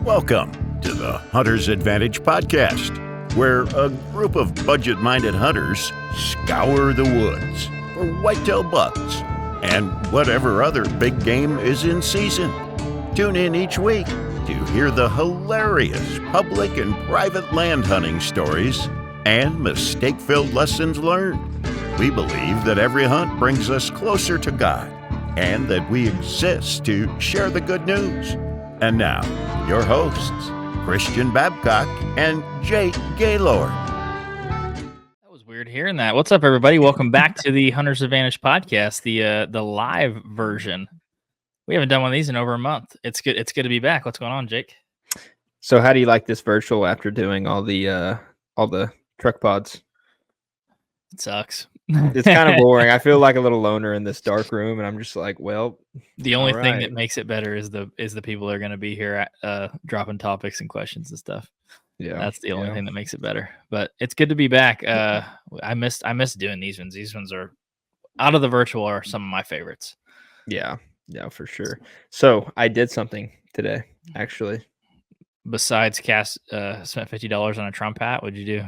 Welcome to the Hunter's Advantage podcast, where a group of budget-minded hunters scour the woods for whitetail bucks and whatever other big game is in season. Tune in each week to hear the hilarious public and private land hunting stories and mistake-filled lessons learned. We believe that every hunt brings us closer to God and that we exist to share the good news. And now, your hosts, Christian Babcock and Jake Gaylord. That was weird hearing that. What's up, everybody? Welcome back to the Hunter's Advantage podcast, the live version. We haven't done one of these in over a month. It's good. It's good to be back. What's going on, Jake? So, how do you like this virtual after doing all the truck pods? It sucks. It's kind of boring. I feel like a little loner in this dark room, and I'm just like, well, the only thing that makes it better is the people that are going to be here dropping topics and questions and stuff. Yeah, that's the only thing that makes it better. But it's good to be back. I missed doing these ones. These ones are out of the virtual are some of my favorites. Yeah, for sure. So I did something today, actually. Besides spent $50 on a Trump hat, what'd you do?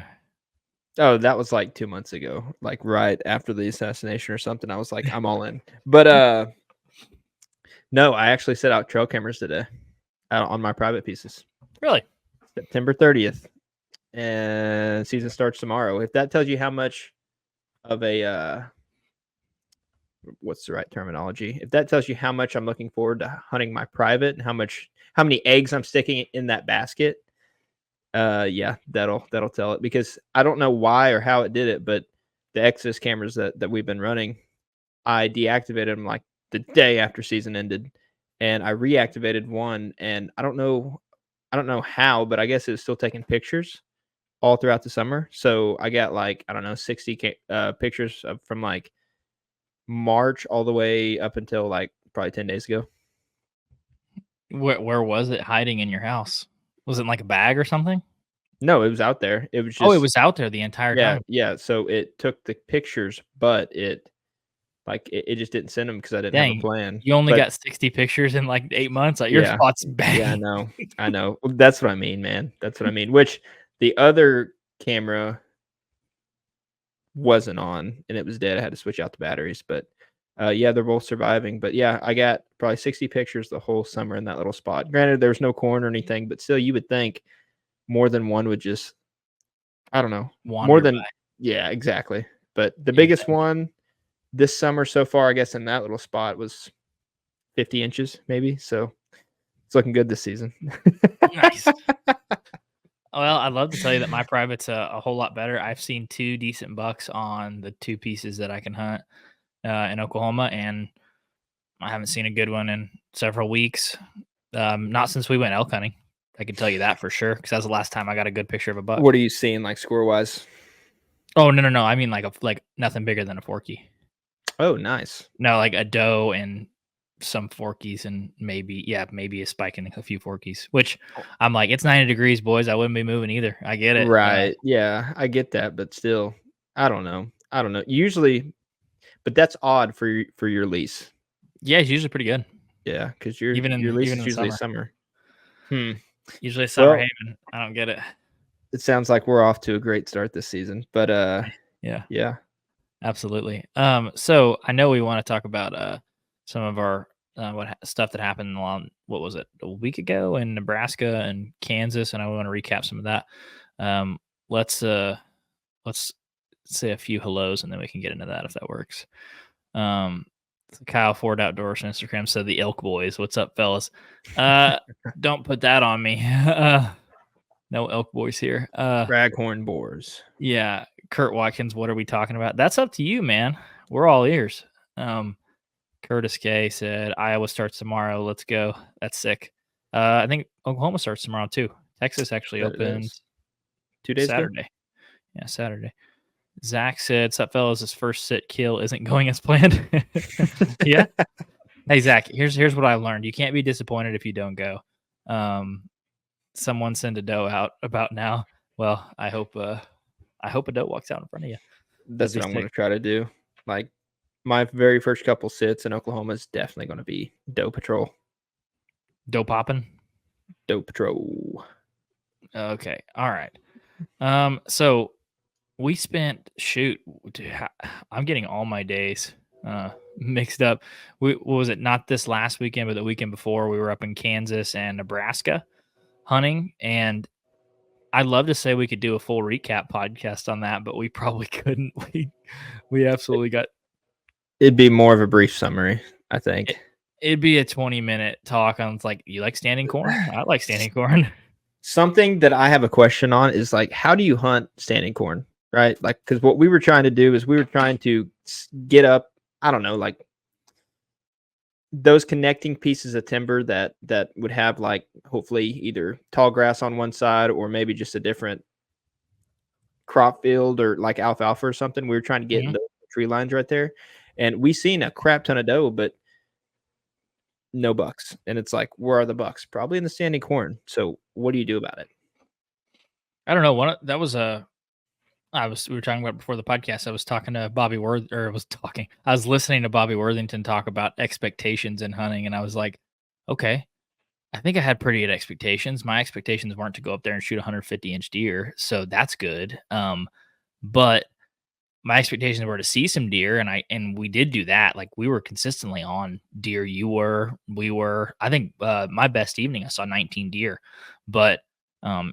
Oh, that was like 2 months ago, like right after the assassination or something. I was like, I'm all in. But no, I actually set out trail cameras today on my private pieces. Really? September 30th. And season starts tomorrow. If that tells you how much of a what's the right terminology? If that tells you how much I'm looking forward to hunting my private and how many eggs I'm sticking in that basket, yeah, that'll tell it, because I don't know why or how it did it, but the Exodus cameras that we've been running, I deactivated them like the day after season ended, and I reactivated one, and I don't know how, but I guess it's still taking pictures all throughout the summer. So I got 60 pictures from like March all the way up until like probably 10 days ago. Where was it hiding in your house? Was it in like a bag or something? No, it was out there. It was just... Oh, it was out there the entire time. Yeah. So it took the pictures, but it just didn't send them because I didn't have a plan. You only got 60 pictures in like 8 months. Like your spot's bad. Yeah, I know. That's what I mean, man. That's what I mean. Which the other camera wasn't on and it was dead. I had to switch out the batteries, but yeah, they're both surviving. But yeah, I got probably 60 pictures the whole summer in that little spot. Granted, there was no corn or anything, but still, you would think more than one would just, I don't know, yeah, exactly. But the biggest one this summer so far, I guess, in that little spot was 50 inches, maybe. So it's looking good this season. Nice. Well, I'd love to tell you that my private's a whole lot better. I've seen 2 decent bucks on the 2 pieces that I can hunt in Oklahoma, and I haven't seen a good one in several weeks. Not since we went elk hunting. I can tell you that for sure, because that was the last time I got a good picture of a buck. What are you seeing, like score-wise? Oh, no. I mean like nothing bigger than a forky. Oh, nice. No, like a doe and some forkies and maybe a spike and a few forkies, which I'm like, it's 90 degrees, boys. I wouldn't be moving either. I get it. Right. Yeah, I get that, but still, I don't know. Usually, but that's odd for your lease. Yeah, it's usually pretty good. Yeah, because your lease is usually summer. Usually summer haven. I don't get it. It sounds like we're off to a great start this season, but yeah, absolutely. So I know we want to talk about some of our stuff that happened along, what was it, a week ago in Nebraska and Kansas, and I want to recap some of that. Let's say a few hellos and then we can get into that if that works. Kyle Ford Outdoors on Instagram said the Elk Boys. What's up, fellas? Don't put that on me. No Elk Boys here. Raghorn Boars. Yeah. Kurt Watkins, what are we talking about? That's up to you, man. We're all ears. Curtis K said Iowa starts tomorrow. Let's go. That's sick. I think Oklahoma starts tomorrow too. Texas actually opens 2 days Saturday. ago? Yeah, Saturday. Zach said, "Sup, fellas? His first sit kill isn't going as planned." Yeah. Hey, Zach. Here's what I learned. You can't be disappointed if you don't go. Someone send a doe out about now. Well, I hope a doe walks out in front of you. That's what I'm going to try to do. Like my very first couple sits in Oklahoma is definitely going to be doe patrol. Doe popping. Doe Patrol. Okay. All right. So we spent I'm getting all my days mixed up. What was it? Not this last weekend, but the weekend before, we were up in Kansas and Nebraska hunting, and I'd love to say we could do a full recap podcast on that, but we probably couldn't. We absolutely got It'd be more of a brief summary, I think. it'd be a 20-minute talk on, it's like, you like standing corn? I like standing corn. Something that I have a question on is like, how do you hunt standing corn, right? Like, because what we were trying to do is we were trying to get up, I don't know, like those connecting pieces of timber that would have like hopefully either tall grass on one side or maybe just a different crop field or like alfalfa or something. We were trying to get in Mhm. the tree lines right there, and we seen a crap ton of doe, but no bucks. And it's like, where are the bucks? Probably in the standing corn. So what do you do about it? I don't know. That was a we were talking about before the podcast. I was talking to I was listening to Bobby Worthington talk about expectations in hunting, and I was like, okay, I think I had pretty good expectations. My expectations weren't to go up there and shoot a 150-inch deer, so that's good. But my expectations were to see some deer, and we did do that. Like, we were consistently on deer. We were. I think my best evening, I saw 19 deer, but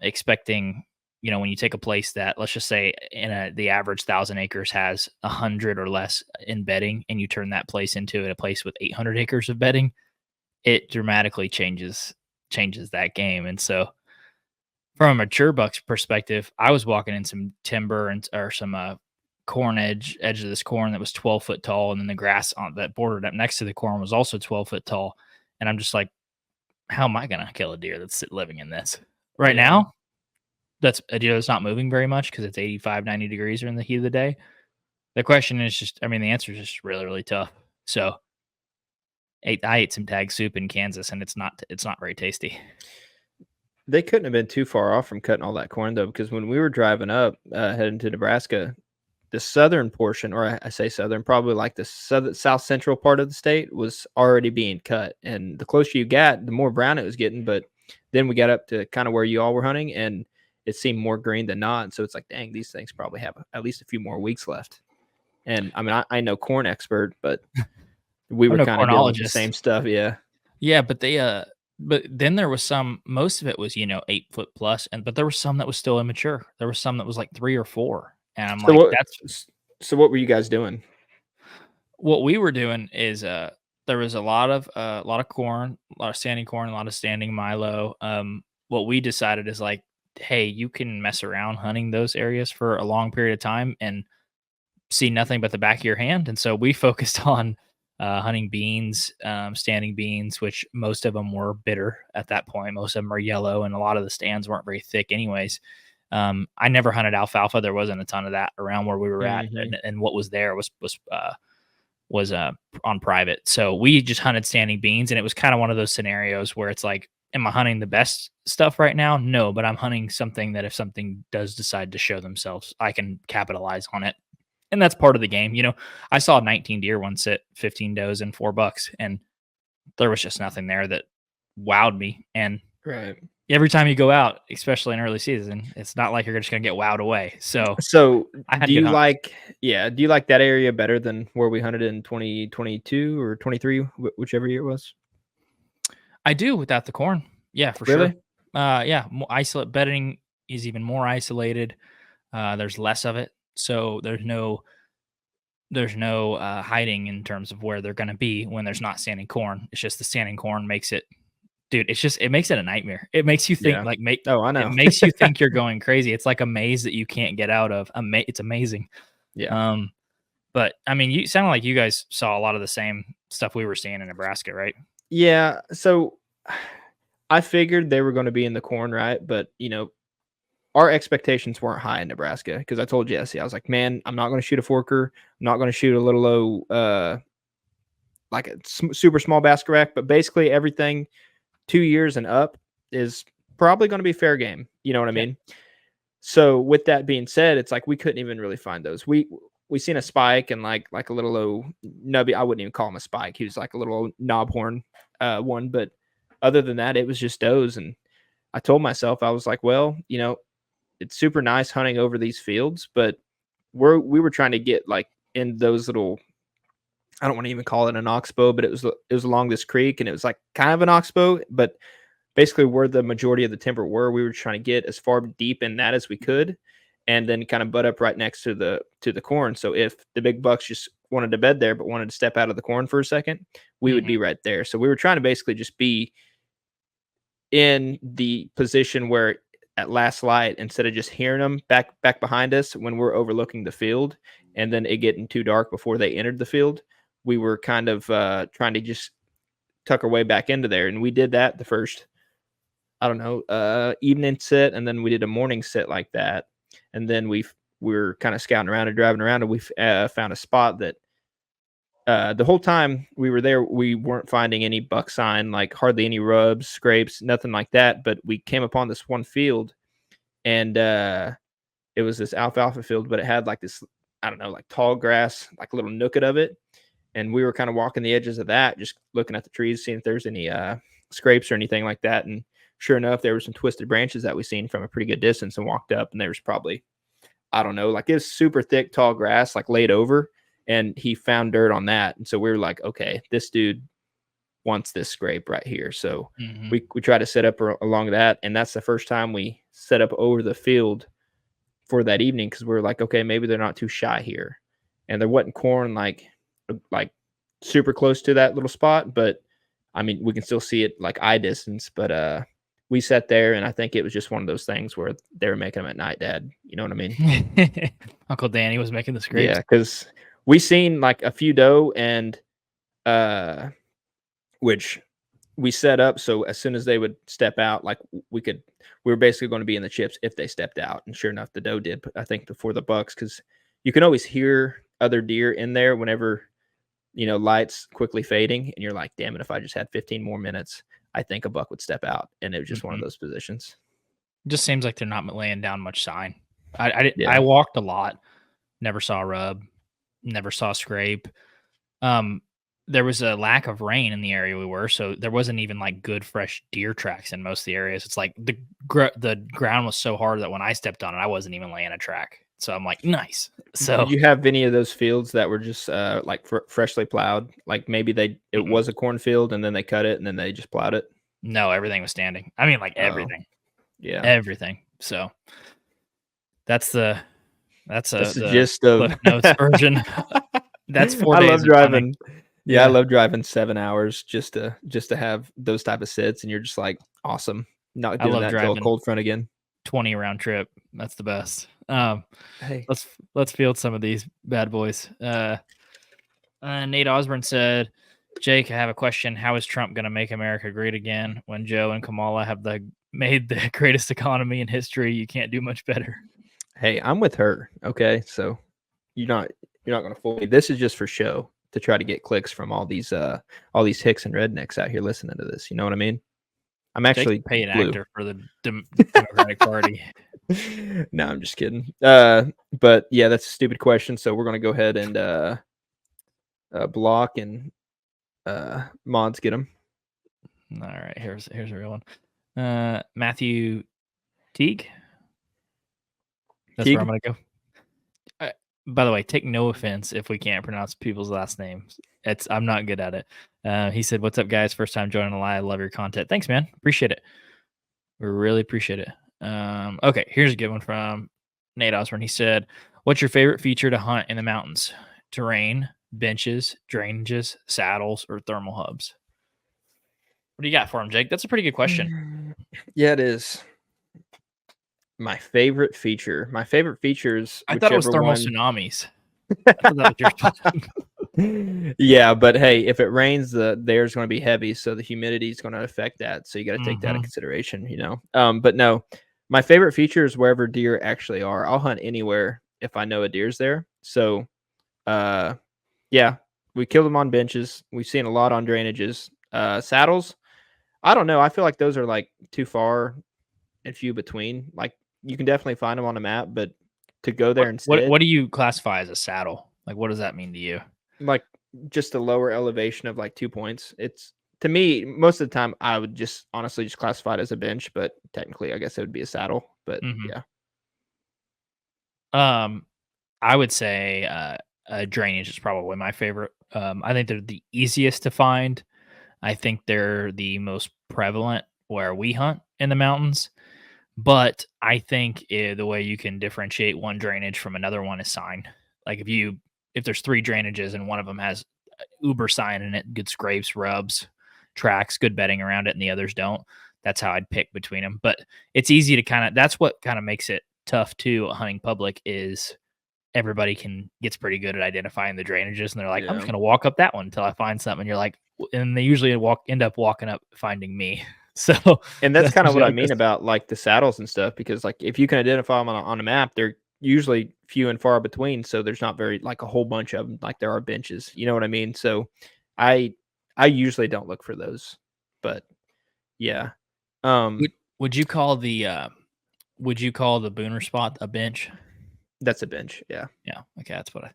expecting, when you take a place that, let's just say, the average 1,000 acres has 100 or less in bedding, and you turn that place into a place with 800 acres of bedding, it dramatically changes that game. And so, from a mature buck's perspective, I was walking in some timber or some corn edge of this corn that was 12 foot tall, and then the grass on that bordered up next to the corn was also 12 foot tall. And I'm just like, how am I gonna kill a deer that's living in this right Yeah. now? That's a deer that's not moving very much because it's 85, 90 degrees or in the heat of the day. The question is just, I mean, the answer is just really, really tough. So I ate some tag soup in Kansas, and it's not very tasty. They couldn't have been too far off from cutting all that corn though, because when we were driving up, heading to Nebraska, the southern portion, or I say southern, probably like the south central part of the state was already being cut. And the closer you got, the more brown it was getting. But then we got up to kind of where you all were hunting, and it seemed more green than not. So it's like, dang, these things probably have at least a few more weeks left. And I mean, I know corn expert, but we I'm were no kind of dealing with the cornologist. same stuff. Yeah. Yeah, but then there was most of it was, 8 foot plus, but there was some that was still immature. There was some that was like 3 or 4. And I'm So like, what? that's So what were you guys doing? what we were doing is there was a lot of corn, a lot of standing corn, a lot of standing milo. What we decided is like, hey, you can mess around hunting those areas for a long period of time and see nothing but the back of your hand. And so we focused on hunting beans, standing beans, which most of them were bitter at that point. Most of them are yellow, and a lot of the stands weren't very thick, anyways. I never hunted alfalfa. There wasn't a ton of that around where we were at, Mhm. and what was there was on private. So we just hunted standing beans, and it was kind of one of those scenarios where it's like, am I hunting the best stuff right now? No, but I'm hunting something that if something does decide to show themselves, I can capitalize on it. And that's part of the game. I saw 19 deer one sit, 15 does and 4 bucks, and there was just nothing there that wowed me. And Right. every time you go out, especially in early season, it's not like you're just going to get wowed away. So So, I had do good you hunts. do you like that area better than where we hunted in 2022 or 23, whichever year it was? I do without the corn. Yeah, for sure. Really? Yeah, isolate bedding is even more isolated. There's less of it, so there's no hiding in terms of where they're going to be when there's not standing corn. It's just the standing corn makes it, dude. It makes it a nightmare. It makes you think Yeah. like Oh, I it know. makes you think you're going crazy. It's like a maze that you can't get out of. It's amazing. Yeah. Um, but I mean, you sound like you guys saw a lot of the same stuff we were seeing in Nebraska, right? Yeah, so I figured they were gonna be in the corn, right? But, our expectations weren't high in Nebraska because I told Jesse, I was like, "Man, I'm not gonna shoot a forker. I'm not gonna shoot a little low, like a super small basket rack, but basically everything 2 years and up is probably gonna be fair game." You know what I Yeah. mean? So with that being said, it's like we couldn't even really find those. We seen a spike and like a little low nubby. I wouldn't even call him a spike. He was like a little knob horn one, but other than that, it was just does. And I told myself, I was like, well, it's super nice hunting over these fields, but we were trying to get like in those little, I don't want to even call it an oxbow, but it was along this creek, and it was like kind of an oxbow, but basically where the majority of the timber were, we were trying to get as far deep in that as we could, and then kind of butt up right next to the corn. So if the big bucks just wanted to bed there but wanted to step out of the corn for a second, we would be right there. So we were trying to basically just be in the position where at last light, instead of just hearing them back behind us when we're overlooking the field, and then it getting too dark before they entered the field, we were kind of trying to just tuck our way back into there. And we did that the first, I don't know, evening sit, and then we did a morning sit like that. And then we were kind of scouting around and driving around, and we found a spot that the whole time we were there, we weren't finding any buck sign, like hardly any rubs, scrapes, nothing like that. But we came upon this one field, and it was this alfalfa field, but it had like this, I don't know, like tall grass, like a little nooket of it. And we were kind of walking the edges of that, just looking at the trees, seeing if there's any scrapes or anything like that. And sure enough, there were some twisted branches that we seen from a pretty good distance, and walked up, and there was probably, I don't know, like it was super thick, tall grass, like laid over, and he found dirt on that. And so we were like, okay, this dude wants this scrape right here. So we try to set up along that. And that's the first time we set up over the field for that evening, because we were like, okay, maybe they're not too shy here. And there wasn't corn like super close to that little spot, but I mean, we can still see it like eye distance. But we sat there, and I think it was just one of those things where they were making them at night, Dad. You know what I mean? Uncle Danny was making the scrapes. Yeah, because we seen like a few doe, and which we set up so as soon as they would step out, like we were basically going to be in the chips if they stepped out. And sure enough, the doe did, I think, before the bucks, because you can always hear other deer in there whenever, lights quickly fading, and you're like, damn it, if I just had 15 more minutes, I think a buck would step out. And it was just one of those positions. It just seems like they're not laying down much sign. I walked a lot, never saw a rub, never saw a scrape. There was a lack of rain in the area we were, so there wasn't even like good fresh deer tracks in most of the areas. It's like the ground was so hard that when I stepped on it, I wasn't even laying a track. So I'm like, nice. So did you have any of those fields that were just like freshly plowed? Like maybe it was a cornfield, and then they cut it, and then they just plowed it? No, everything was standing. I mean, like everything. Yeah, everything. So that's the gist of Cliff Notes version. That's 4 days. I love driving. Yeah, I love driving 7 hours just to have those type of sits, and you're just like, awesome. Not doing that until a cold front again. 20 round trip. That's the best. Hey, let's field some of these bad boys. Nate Osborne said, Jake, I have a question. How is Trump going to make America great again when Joe and Kamala have made the greatest economy in history? You can't do much better. Hey, I'm with her. Okay, so you're not going to fool me. This is just for show, to try to get clicks from all these hicks and rednecks out here listening to this. You know what I mean? I'm actually pay an actor for the Democratic Party. No, I'm just kidding. But yeah, that's a stupid question. So we're going to go ahead and block, and mods get them. All right, here's a real one. Matthew Teague. That's where I'm going to go. By the way, take no offense if we can't pronounce people's last names. I'm not good at it. He said, "What's up, guys? First time joining the live. Love your content. Thanks, man. Appreciate it. We really appreciate it." Okay, here's a good one from Nate Osborne. He said, "What's your favorite feature to hunt in the mountains? Terrain, benches, drainages, saddles, or thermal hubs?" What do you got for him, Jake? That's a pretty good question. Yeah, it is. My favorite feature. My favorite features. I thought it was thermal tsunamis. Yeah, but hey, if it rains, the air's going to be heavy, so the humidity is going to affect that. So you got to take that in consideration, But no, my favorite feature is wherever deer actually are. I'll hunt anywhere if I know a deer's there. So, yeah, we kill them on benches. We've seen a lot on drainages. Saddles, I don't know. I feel like those are like too far and few between. Like you can definitely find them on a map, but to go there instead. What do you classify as a saddle? Like, what does that mean to you? Like just a lower elevation of like 2 points. It's to me, most of the time, I would just honestly just classify it as a bench, but technically, I guess it would be a saddle. But Mhm. yeah, I would say drainage is probably my favorite. I think they're the easiest to find. I think they're the most prevalent where we hunt in the mountains. But I think the way you can differentiate one drainage from another one is sign. Like if there's three drainages and one of them has Uber sign in it, good scrapes, rubs, tracks, good bedding around it, and the others don't. That's how I'd pick between them. But it's easy to that's what kind of makes it tough too. Hunting public is everybody gets pretty good at identifying the drainages, and they're like, I'm yeah. just gonna walk up that one until I find something. And you're like, and they usually end up walking up finding me. So And that's that's kind of usually what how I it goes. mean about like the saddles and stuff, because like if you can identify them on a map, they're usually few and far between. So there's not very like a whole bunch of them like there are benches. You know what I mean? So I I usually don't look for those, but yeah. Would Um, would you call the booner spot a bench? that's a bench. Yeah. Yeah, okay, that's what I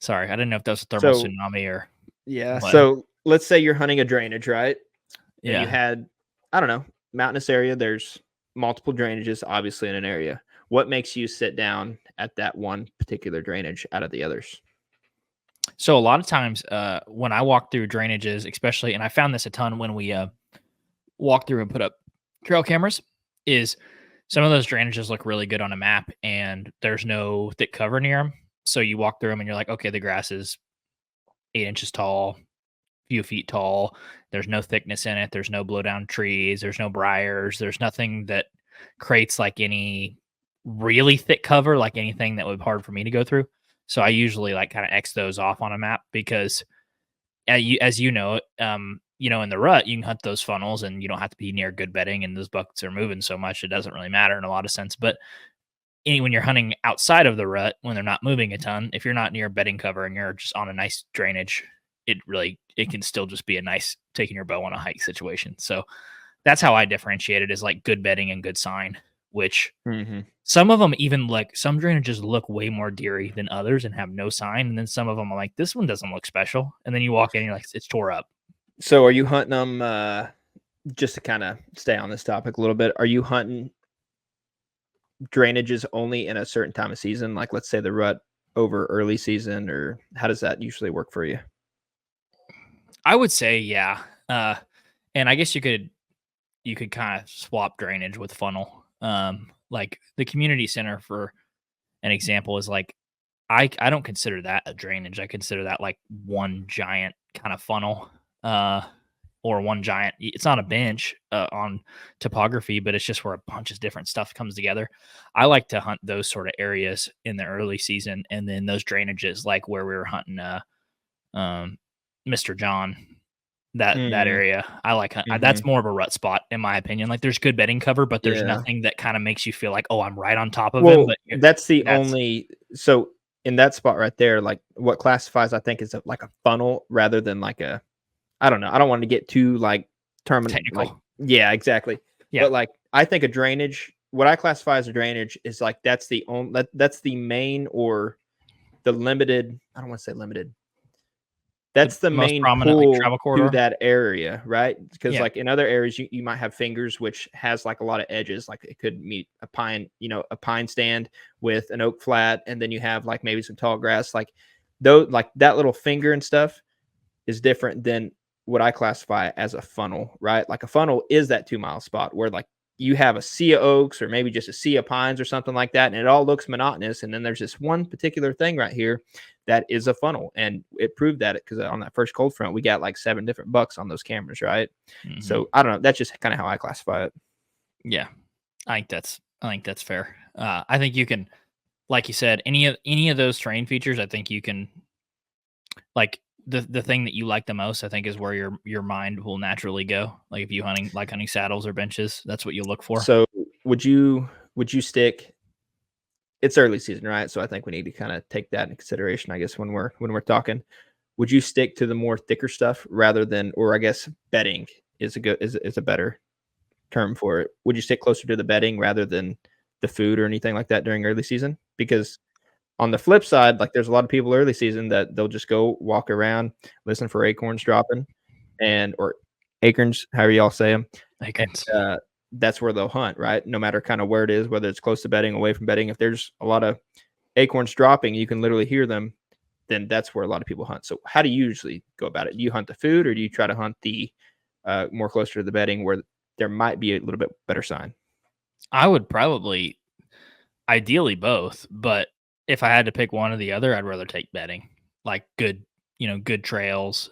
sorry, I didn't know if that was a thermal So tsunami or yeah. what. So let's say you're hunting a drainage, right? And you Yeah. had, I don't know, mountainous area. There's multiple drainages, obviously, in an area. What makes you sit down at that one particular drainage out of the others? So a lot of times, when I walk through drainages, especially, and I found this a ton when we walk through and put up trail cameras, is some of those drainages look really good on a map, and there's no thick cover near them. So you walk through them, and you're like, okay, the grass is 8 inches tall, few feet tall. There's no thickness in it. There's no blow down trees. There's no briars. There's nothing that creates like any really thick cover, like anything that would be hard for me to go through. So I usually like kind of X those off on a map because as in the rut, you can hunt those funnels and you don't have to be near good bedding and those buckets are moving so much. It doesn't really matter in a lot of sense. But when you're hunting outside of the rut, when they're not moving a ton, if you're not near bedding cover and you're just on a nice drainage, it can still just be a nice taking your bow on a hike situation. So that's how I differentiate it is like good bedding and good sign, which Hmm. some of them even like some drainages look way more deery than others and have no sign. And then some of them are like, this one doesn't look special. And then you walk in and you're like, it's tore up. So, are you hunting them? Just to kind of stay on this topic a little bit, are you hunting drainages only in a certain time of season? Like, let's say the rut over early season, or how does that usually work for you? I would say, yeah. And I guess you could kind of swap drainage with funnel. Like the community center for an example is like I don't consider that a drainage. I consider that like one giant kind of funnel. Or one giant it's not a bench on topography, but it's just where a bunch of different stuff comes together. I like to hunt those sort of areas in the early season, and then those drainages like where we were hunting um Mr. John, that Mm, area. I like hmm. that's more of a rut spot in my opinion. Like there's good bedding cover, but there's Yeah. nothing that kind of makes you feel like, oh, I'm right on top of him. Well, But that's the that's only. So in that spot right there, like what classifies, I think, is like a funnel rather than like a. I don't know. I don't want to get too like like technical. yeah, exactly. Yeah. But like I think a drainage, what I classify as a drainage is like that's the only that's the main or the limited. I don't want to say limited. The That's the most main prominent like pull travel to corridor. that area, right? Because Yeah. like in other areas, you might have fingers, which has like a lot of edges. Like it could meet a pine, a pine stand with an oak flat, and then you have like maybe some tall grass. Like though, like that little finger and stuff is different than what I classify as a funnel, right? Like a funnel is that 2 mile spot where like you have a sea of oaks or maybe just a sea of pines or something like that, and it all looks monotonous. And then there's this one particular thing right here that is a funnel, and it proved that because on that first cold front we got like 7 different bucks on those cameras, right? Mhm. So I don't know. That's just kind of how I classify it. Yeah. I think that's fair. I think you can, like you said, any of those terrain features. I think you can like the thing that you like the most. I think is where your mind will naturally go. Like if you hunting saddles or benches, that's what you look for. So would you stick? It's early season, right? So I think we need to kind of take that into consideration, I guess, when we're talking. Would you stick to the more thicker stuff rather than, or I guess bedding is a better term for it? Would you stick closer to the bedding rather than the food or anything like that during early season? Because on the flip side, like there's a lot of people early season that they'll just go walk around, listen for acorns dropping, and or acorns, however y'all say them. Acorns. That's where they'll hunt, right? No matter kind of where it is, whether it's close to bedding, away from bedding. If there's a lot of acorns dropping, you can literally hear them. Then that's where a lot of people hunt. So how do you usually go about it? Do you hunt the food, or do you try to hunt the more closer to the bedding where there might be a little bit better sign? I would probably, ideally both, but if I had to pick one or the other, I'd rather take bedding. Like good, good trails,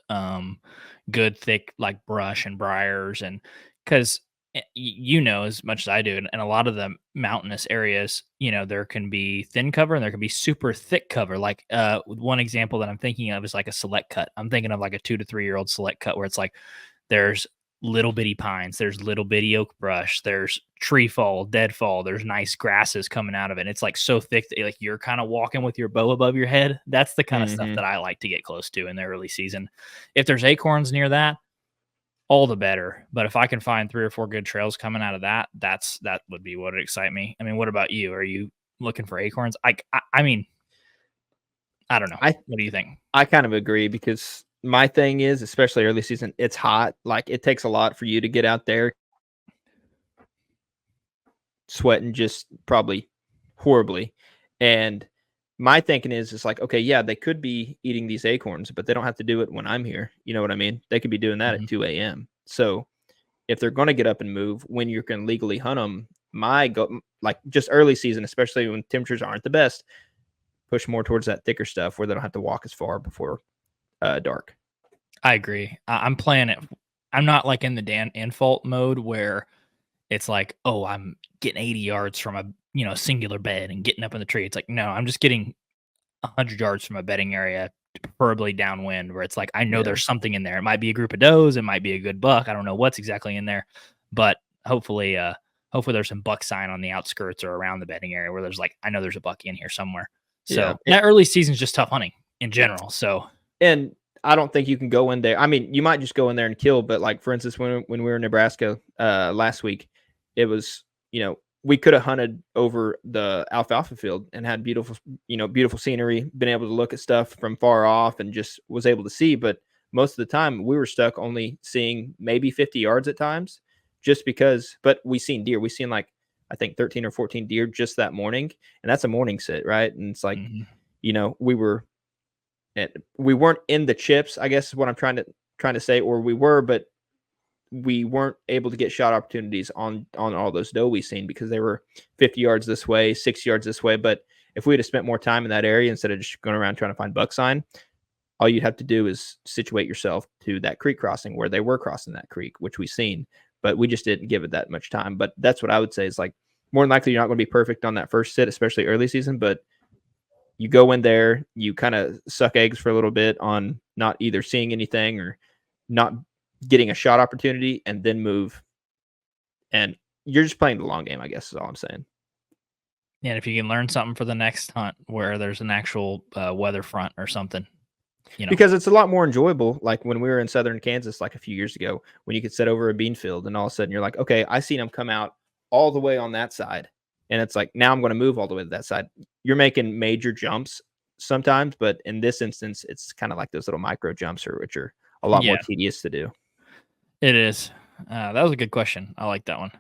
good thick like brush and briars, and because as much as I do, and a lot of the mountainous areas, there can be thin cover and there can be super thick cover. Like one example that I'm thinking of is like a select cut. I'm thinking of like a 2 to 3 year old select cut where it's like there's little bitty pines, there's little bitty oak brush, there's tree fall, deadfall, there's nice grasses coming out of it. And it's like so thick that like you're kind of walking with your bow above your head. That's the kind of stuff that I like to get close to in the early season. If there's acorns near that, all the better. But if I can find 3 or 4 good trails coming out of that, that would be what would excite me. I mean, what about you? Are you looking for acorns? I mean, I don't know. What do you think? I kind of agree, because my thing is, especially early season, it's hot. Like, it takes a lot for you to get out there sweating just probably horribly. And my thinking is, it's like, okay, yeah, they could be eating these acorns, but they don't have to do it when I'm here. You know what I mean? They could be doing that at 2 a.m. So if they're going to get up and move when you can legally hunt them, like just early season, especially when temperatures aren't the best, push more towards that thicker stuff where they don't have to walk as far before dark. I agree. I'm playing it. I'm not like in the Dan Infault mode where it's like, oh, I'm getting 80 yards from a singular bed and getting up in the tree. It's like, no, I'm just getting 100 yards from a bedding area, preferably downwind, where it's like I know there's something in there. It might be a group of does, it might be a good buck. I don't know what's exactly in there, but hopefully there's some buck sign on the outskirts or around the bedding area where there's like, I know there's a buck in here somewhere. So that early season is just tough hunting in general. So, and I don't think you can go in there. I mean, you might just go in there and kill, but like, for instance, when we were in Nebraska last week, it was, we could have hunted over the alfalfa field and had beautiful scenery, been able to look at stuff from far off and just was able to see. But most of the time we were stuck only seeing maybe 50 yards at times, just because, but we seen deer. We seen like, I think 13 or 14 deer just that morning. And that's a morning sit, right? And it's like, we weren't in the chips, I guess is what I'm trying to say, or we were, but we weren't able to get shot opportunities on all those doe we seen because they were 50 yards this way, 60 yards this way. But if we'd have spent more time in that area instead of just going around trying to find buck sign, all you'd have to do is situate yourself to that creek crossing where they were crossing that creek, which we seen, but we just didn't give it that much time. But that's what I would say is like, more than likely you're not going to be perfect on that first sit, especially early season, but you go in there, you kind of suck eggs for a little bit on not either seeing anything or not getting a shot opportunity, and then move. And you're just playing the long game, I guess is all I'm saying. Yeah, and if you can learn something for the next hunt where there's an actual weather front or something, because it's a lot more enjoyable. Like when we were in southern Kansas, like a few years ago, when you could sit over a bean field and all of a sudden you're like, okay, I seen them come out all the way on that side. And it's like, now I'm going to move all the way to that side. You're making major jumps sometimes, but in this instance, it's kind of like those little micro jumps, which are a lot more tedious to do. It is. That was a good question. I like that one.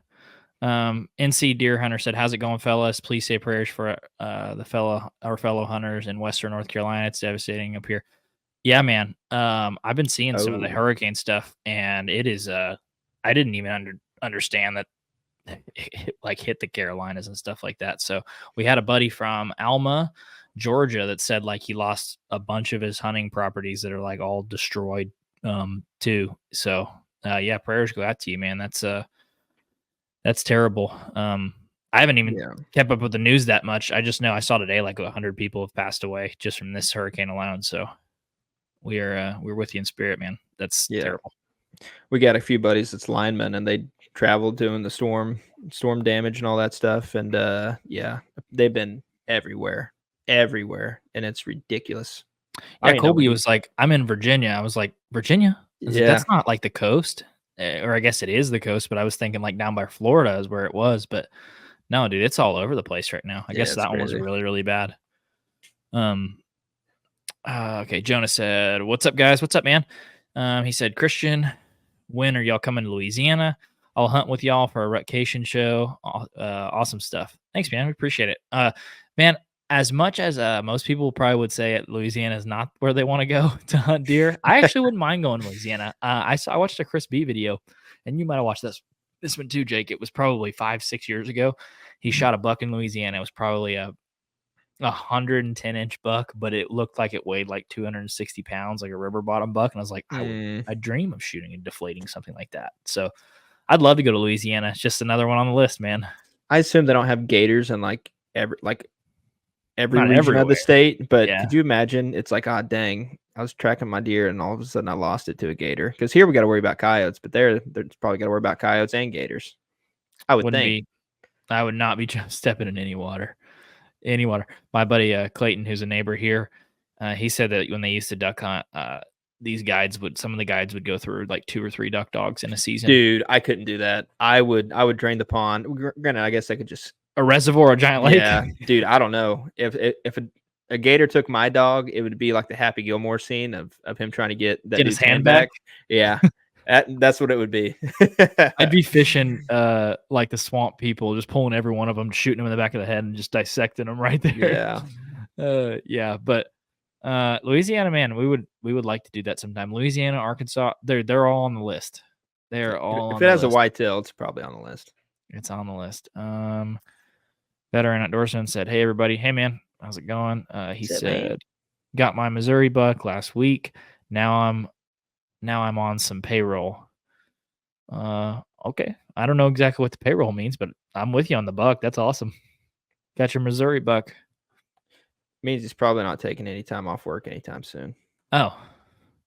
NC Deer Hunter said, how's it going, fellas? Please say prayers for our fellow hunters in Western North Carolina. It's devastating up here. Yeah, man. I've been seeing some of the hurricane stuff, and it is I didn't even understand that it like hit the Carolinas and stuff like that. So we had a buddy from Alma, Georgia, that said like he lost a bunch of his hunting properties that are like all destroyed too. So yeah, prayers go out to you, man. That's terrible. I haven't even kept up with the news that much. I just know I saw today like 100 people have passed away just from this hurricane alone. So we're with you in spirit, man. That's terrible. We got a few buddies that's linemen, and they traveled doing the storm damage and all that stuff. And they've been everywhere, and it's ridiculous. Yeah, Colby was like, I'm in Virginia. I was like, Virginia? That's not like the coast. Or I guess it is the coast, but I was thinking like down by Florida is where it was. But no, dude, it's all over the place right now. I guess that one was really, really bad. Okay, Jonah said, what's up, guys? What's up, man? He said, Christian, when are y'all coming to Louisiana? I'll hunt with y'all for a rutcation show. Awesome stuff. Thanks, man. We appreciate it. Man, as much as most people probably would say Louisiana is not where they want to go to hunt deer, I actually wouldn't mind going to Louisiana. I watched a Chris B video, and you might have watched this one too, Jake. It was probably 5-6 years ago. He shot a buck in Louisiana. It was probably a 110-inch buck, but it looked like it weighed like 260 pounds, like a river bottom buck. And I was like, I dream of shooting and deflating something like that. So I'd love to go to Louisiana. It's just another one on the list, man. I assume they don't have gators in like every Not region everywhere. of the state, but Yeah. could you imagine? It's like, dang, I was tracking my deer and all of a sudden I lost it to a gator. Because here we got to worry about coyotes, but they're probably got to worry about coyotes and gators. I would think. I would not be stepping in any water. My buddy Clayton, who's a neighbor here, he said that when they used to duck hunt, some of the guides would go through like 2 or 3 duck dogs in a season. Dude, I couldn't do that. I would drain the pond. Granted, I guess I could just a reservoir, a giant lake. Yeah, dude, I don't know if a gator took my dog, it would be like the Happy Gilmore scene of him trying to get his hand back. Yeah, that's what it would be. I'd be fishing like the swamp people, just pulling every one of them, shooting them in the back of the head, and just dissecting them right there. Yeah, but Louisiana, man, we would like to do that sometime. Louisiana, Arkansas, they're all on the list. They're all. If it has a whitetail, it's probably on the list. It's on the list. Veteran Outdoorsman said, "Hey everybody, hey man, how's it going?" He said, "Got my Missouri buck last week. Now I'm on some payroll." Okay, I don't know exactly what the payroll means, but I'm with you on the buck. That's awesome. Got your Missouri buck. Means he's probably not taking any time off work anytime soon. Oh,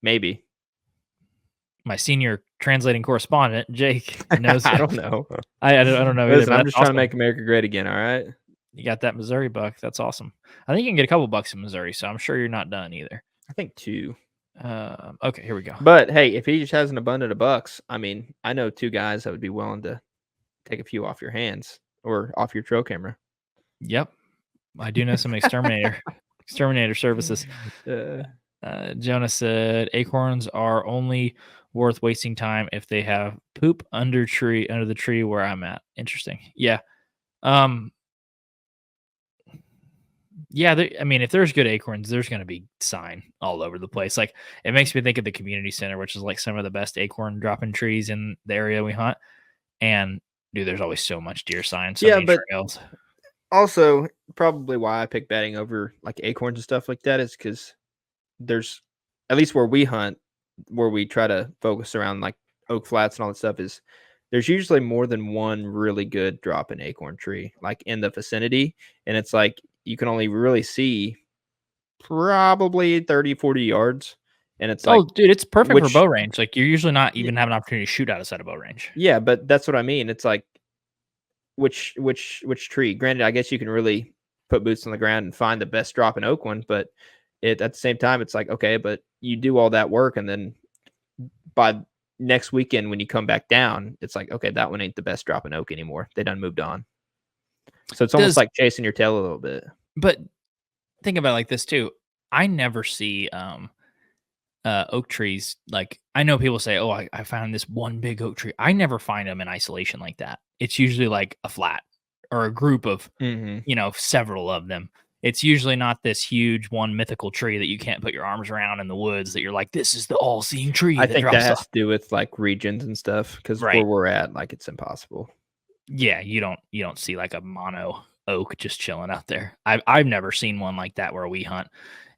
maybe. My senior translating correspondent, Jake, knows. I don't know. I don't know. Listen, I'm just trying to make America great again. All right. You got that Missouri buck. That's awesome. I think you can get a couple bucks in Missouri, so I'm sure you're not done either. I think 2. Okay, here we go. But hey, if he just has an abundance of bucks, I mean, I know 2 guys that would be willing to take a few off your hands or off your trail camera. Yep, I do know some exterminator services. Jonah said acorns are only worth wasting time if they have poop under the tree where I'm at. Interesting. Yeah. Yeah, I mean, if there's good acorns, there's going to be sign all over the place. Like, it makes me think of the community center, which is like some of the best acorn dropping trees in the area we hunt. And dude, there's always so much deer sign. But trails. Also, probably why I pick bedding over like acorns and stuff like that is because there's, at least where we hunt, where we try to focus around like oak flats and all that stuff, is there's usually more than one really good dropping acorn tree like in the vicinity. And it's like, you can only really see probably 30-40 yards. And it's like, dude, it's perfect for bow range. Like, you're usually not even having an opportunity to shoot outside of bow range. Yeah, but that's what I mean. It's like, which tree? Granted, I guess you can really put boots on the ground and find the best dropping oak one, but at the same time, it's like, okay, but you do all that work, and then by next weekend when you come back down, it's like, okay, that one ain't the best dropping oak anymore. They done moved on. So it's almost like chasing your tail a little bit. But think about it like this too. I never see oak trees. Like, I know people say, oh, I found this one big oak tree. I never find them in isolation like that. It's usually like a flat or a group of, several of them. It's usually not this huge one mythical tree that you can't put your arms around in the woods that you're like, this is the all-seeing tree. I think that has to do with like regions and stuff, because where we're at, like, it's impossible. Yeah, you don't see like a mono oak just chilling out there. I've never seen one like that where we hunt.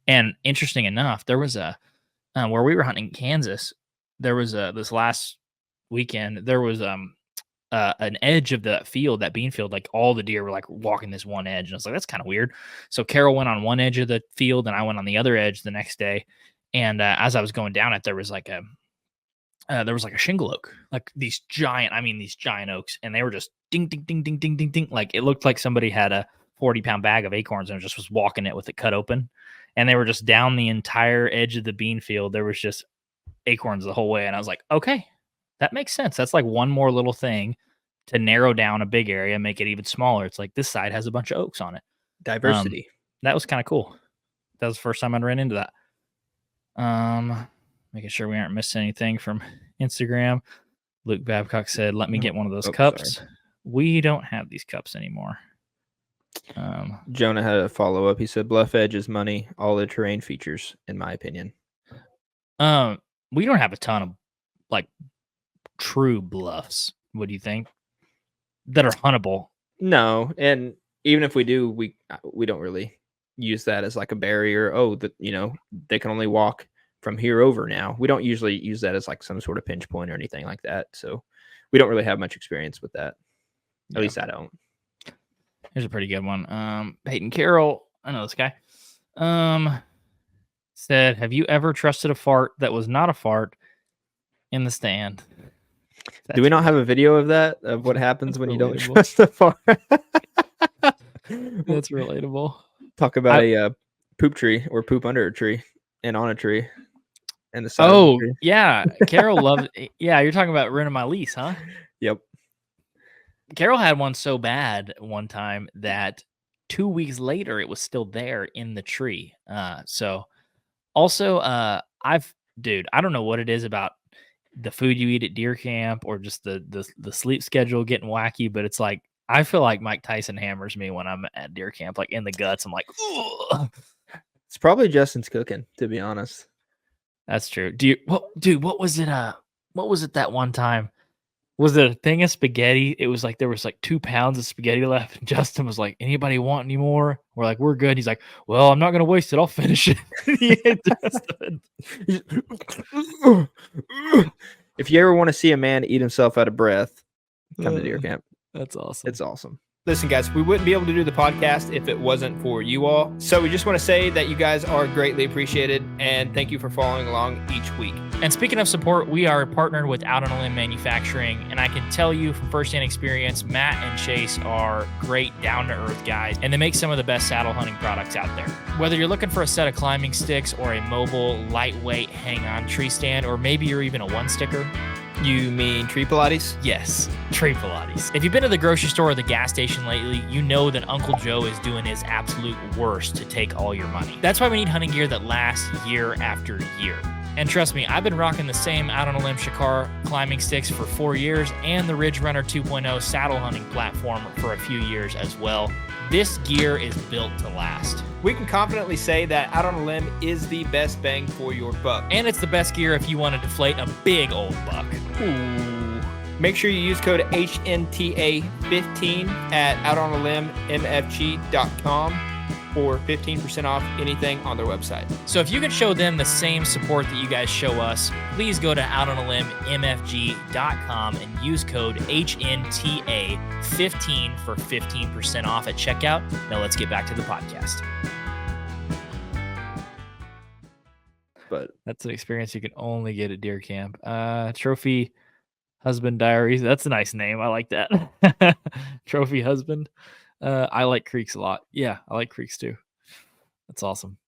And interesting enough, there was a where we were hunting in Kansas. There was this last weekend. There was an edge of the field, that bean field, like all the deer were like walking this one edge, and I was like, that's kind of weird. So Carol went on one edge of the field, and I went on the other edge the next day. And as I was going down it, there was like a shingle oak, like these giant oaks, and they were just ding, ding, ding, ding, ding, ding, ding. Like, it looked like somebody had a 40-pound bag of acorns and just was walking it with it cut open. And they were just down the entire edge of the bean field. There was just acorns the whole way. And I was like, okay, that makes sense. That's like one more little thing to narrow down a big area, make it even smaller. It's like this side has a bunch of oaks on it. Diversity. That was kind of cool. That was the first time I'd ran into that. Making sure we aren't missing anything from Instagram. Luke Babcock said, "Let me get one of those Oh, cups." sorry. We don't have these cups anymore. Jonah had a follow up. He said, "Bluff Edge is money. All the terrain features, in my opinion." We don't have a ton of like true bluffs. What do you think? That are huntable. No, and even if we do, we don't really use that as like a barrier. Oh, that they can only walk from here over now. We don't usually use that as like some sort of pinch point or anything like that. So we don't really have much experience with that. At least I don't. Here's a pretty good one. Peyton Carroll, I know this guy. Said, "Have you ever trusted a fart that was not a fart in the stand?" Do we not have a video of that, of what happens when you don't relatable. trust the fart? That's relatable. Talk about a poop tree or poop under a tree and on a tree and the side of the tree. Yeah. Carol loved yeah, you're talking about ruining my lease, huh? Yep. Carol had one so bad one time that 2 weeks later it was still there in the tree. So also I don't know what it is about the food you eat at deer camp or just the sleep schedule getting wacky, but it's like I feel like Mike Tyson hammers me when I'm at deer camp, like in the guts. I'm like, ugh. It's probably Justin's cooking, to be honest. That's true. What was it? What was it that one time? Was it a thing of spaghetti? It was like there was like 2 pounds of spaghetti left. And Justin was like, "Anybody want any more?" We're like, "We're good." He's like, "Well, I'm not gonna waste it. I'll finish it." If you ever want to see a man eat himself out of breath, come to deer camp. That's awesome. It's awesome. Listen, guys, we wouldn't be able to do the podcast if it wasn't for you all. So we just want to say that you guys are greatly appreciated, and thank you for following along each week. And speaking of support, we are partnered with Out on a Limb Manufacturing, and I can tell you from firsthand experience, Matt and Chase are great, down-to-earth guys, and they make some of the best saddle hunting products out there. Whether you're looking for a set of climbing sticks or a mobile, lightweight, hang-on tree stand, or maybe you're even a one-sticker. You mean tree Pilates? Yes, tree Pilates. If you've been to the grocery store or the gas station lately, you know that Uncle Joe is doing his absolute worst to take all your money. That's why we need hunting gear that lasts year after year. And trust me, I've been rocking the same Out on a Limb Shakar climbing sticks for 4 years and the Ridge Runner 2.0 saddle hunting platform for a few years as well. This gear is built to last. We can confidently say that Out on a Limb is the best bang for your buck. And it's the best gear if you want to deflate a big old buck. Ooh. Make sure you use code HNTA15 at outonalimbmfg.com for 15% off anything on their website. So if you can show them the same support that you guys show us, please go to outonalimbmfg.com and use code HNTA15 for 15% off at checkout. Now let's get back to the podcast. But that's an experience you can only get at deer camp. Trophy Husband Diaries. That's a nice name. I like that. Trophy Husband. I like creeks a lot. Yeah, I like creeks too. That's awesome.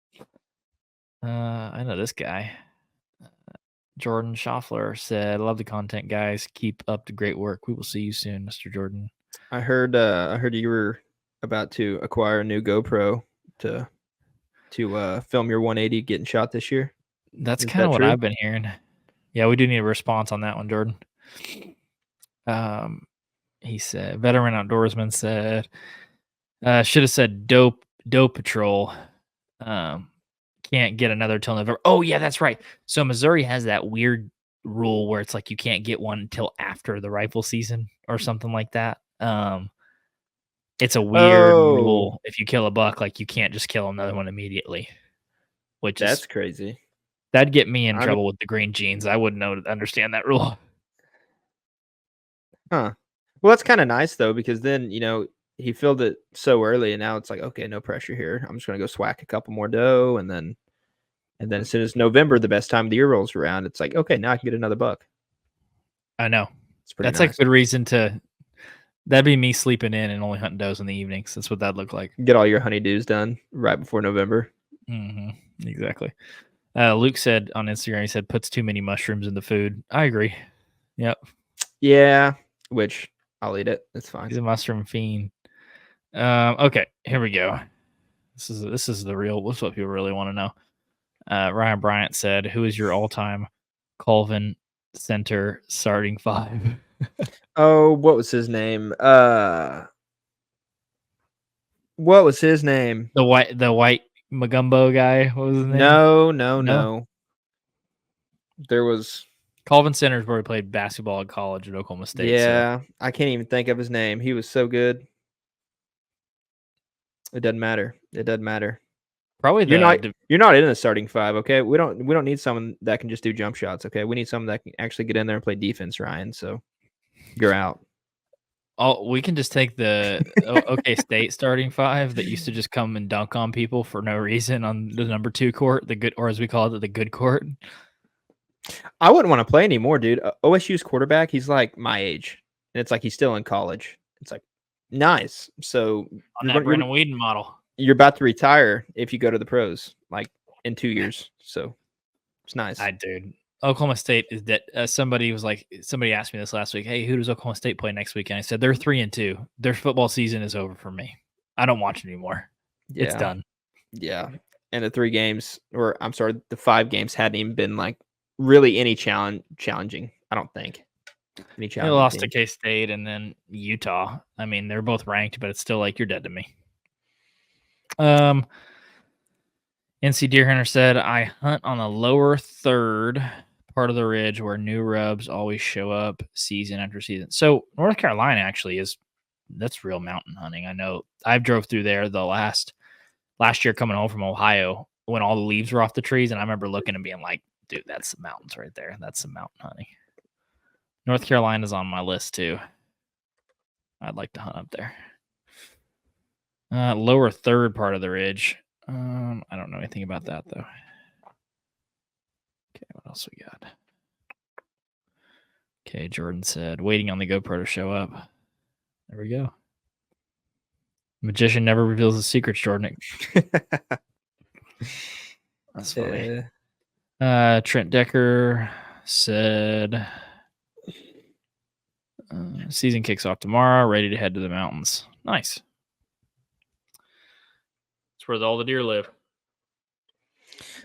I know this guy. Jordan Schaffler said, "Love the content, guys. Keep up the great work. We will see you soon, Mr. Jordan." I heard you were about to acquire a new GoPro to film your 180 getting shot this year. That's kind of what I've been hearing. Yeah, we do need a response on that one, Jordan. He said, Veteran Outdoorsman said, should have said dope patrol. Can't get another till November. Oh yeah, that's right. So Missouri has that weird rule where it's like you can't get one until after the rifle season or something like that. It's a weird rule. If you kill a buck, like you can't just kill another one immediately. That's crazy. That'd get me in trouble with the green jeans. I wouldn't understand that rule. Huh. Well, that's kind of nice though, because then, he filled it so early and now it's like, okay, no pressure here. I'm just going to go swack a couple more doe. And then as soon as November, the best time of the year rolls around, it's like, okay, now I can get another buck. I know. That's nice. Like a good reason that'd be me sleeping in and only hunting does in the evenings. That's what that'd look like. Get all your honeydews done right before November. Mm-hmm. Exactly. Luke said on Instagram, he said, puts too many mushrooms in the food. I agree. Yep. Yeah. Which I'll eat it. It's fine. He's a mushroom fiend. Okay, here we go. This is the real. What's what people really want to know. Ryan Bryant said, "Who is your all-time Colvin center starting 5. Oh, what was his name? What was his name? The white Magumbo guy. What was his name? No. No? There was. Calvin Centers where he played basketball at college at Oklahoma State. Yeah, I can't even think of his name. He was so good. It doesn't matter. Probably You're not in the starting 5, okay? We don't need someone that can just do jump shots, okay? We need someone that can actually get in there and play defense, Ryan. So you're out. Oh, we can just take the OK State starting 5 that used to just come and dunk on people for no reason on the number 2 court, the good, or as we call it, the good court. I wouldn't want to play anymore, dude. OSU's quarterback, he's like my age, and it's like he's still in college. It's like nice. So On that Brandon Whedon model. You're about to retire if you go to the pros, like in 2 years. So it's nice. Dude, Oklahoma State is that. Somebody asked me this last week. Hey, who does Oklahoma State play next week? And I said they're 3-2. Their football season is over for me. I don't watch it anymore. Yeah. It's done. Yeah, and the 5 games hadn't even been like really any challenging. I don't think. They lost to K-State and then Utah. I mean, they're both ranked, but it's still like you're dead to me. NC Deer Hunter said, I hunt on the lower third part of the ridge where new rubs always show up season after season. So North Carolina actually that's real mountain hunting. I know I've drove through there the last year coming home from Ohio when all the leaves were off the trees. And I remember looking and being like, dude, that's the mountains right there. That's some mountain hunting. North Carolina's on my list too. I'd like to hunt up there. Lower third part of the ridge. I don't know anything about that though. Okay, what else we got? Okay, Jordan said, waiting on the GoPro to show up. There we go. Magician never reveals his secrets, Jordan. That's funny. Trent Decker said, season kicks off tomorrow, ready to head to the mountains. Nice. That's where all the deer live.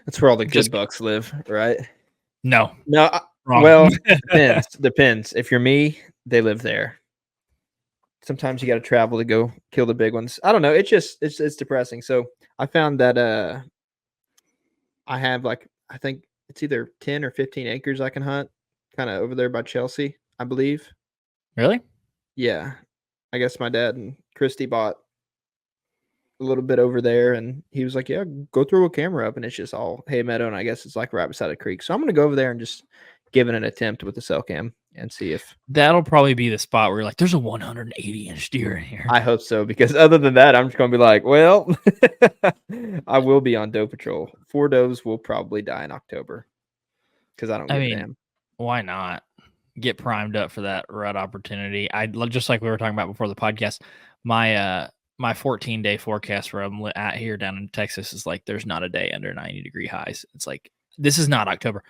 That's where all the good bucks live, right? No. Wrong. Well, depends. If you're me, they live there. Sometimes you got to travel to go kill the big ones. I don't know. It's depressing. So I found that I have I think it's either 10 or 15 acres I can hunt, kind of over there by Chelsea, I believe. Really? Yeah. I guess my dad and Christy bought a little bit over there, and he was like, yeah, go throw a camera up, and it's just all hay meadow, and I guess it's like right beside a creek. So I'm going to go over there and just give it an attempt with the cell cam and see if that'll probably be the spot where you're like, there's a 180-inch deer in here. I hope so, because other than that, I'm just going to be like, well, I will be on doe patrol. 4 does will probably die in October because I don't give a damn. Why not get primed up for that rut opportunity? I just like we were talking about before the podcast, my 14-day forecast where I'm at here down in Texas is like there's not a day under 90-degree highs. It's like this is not October.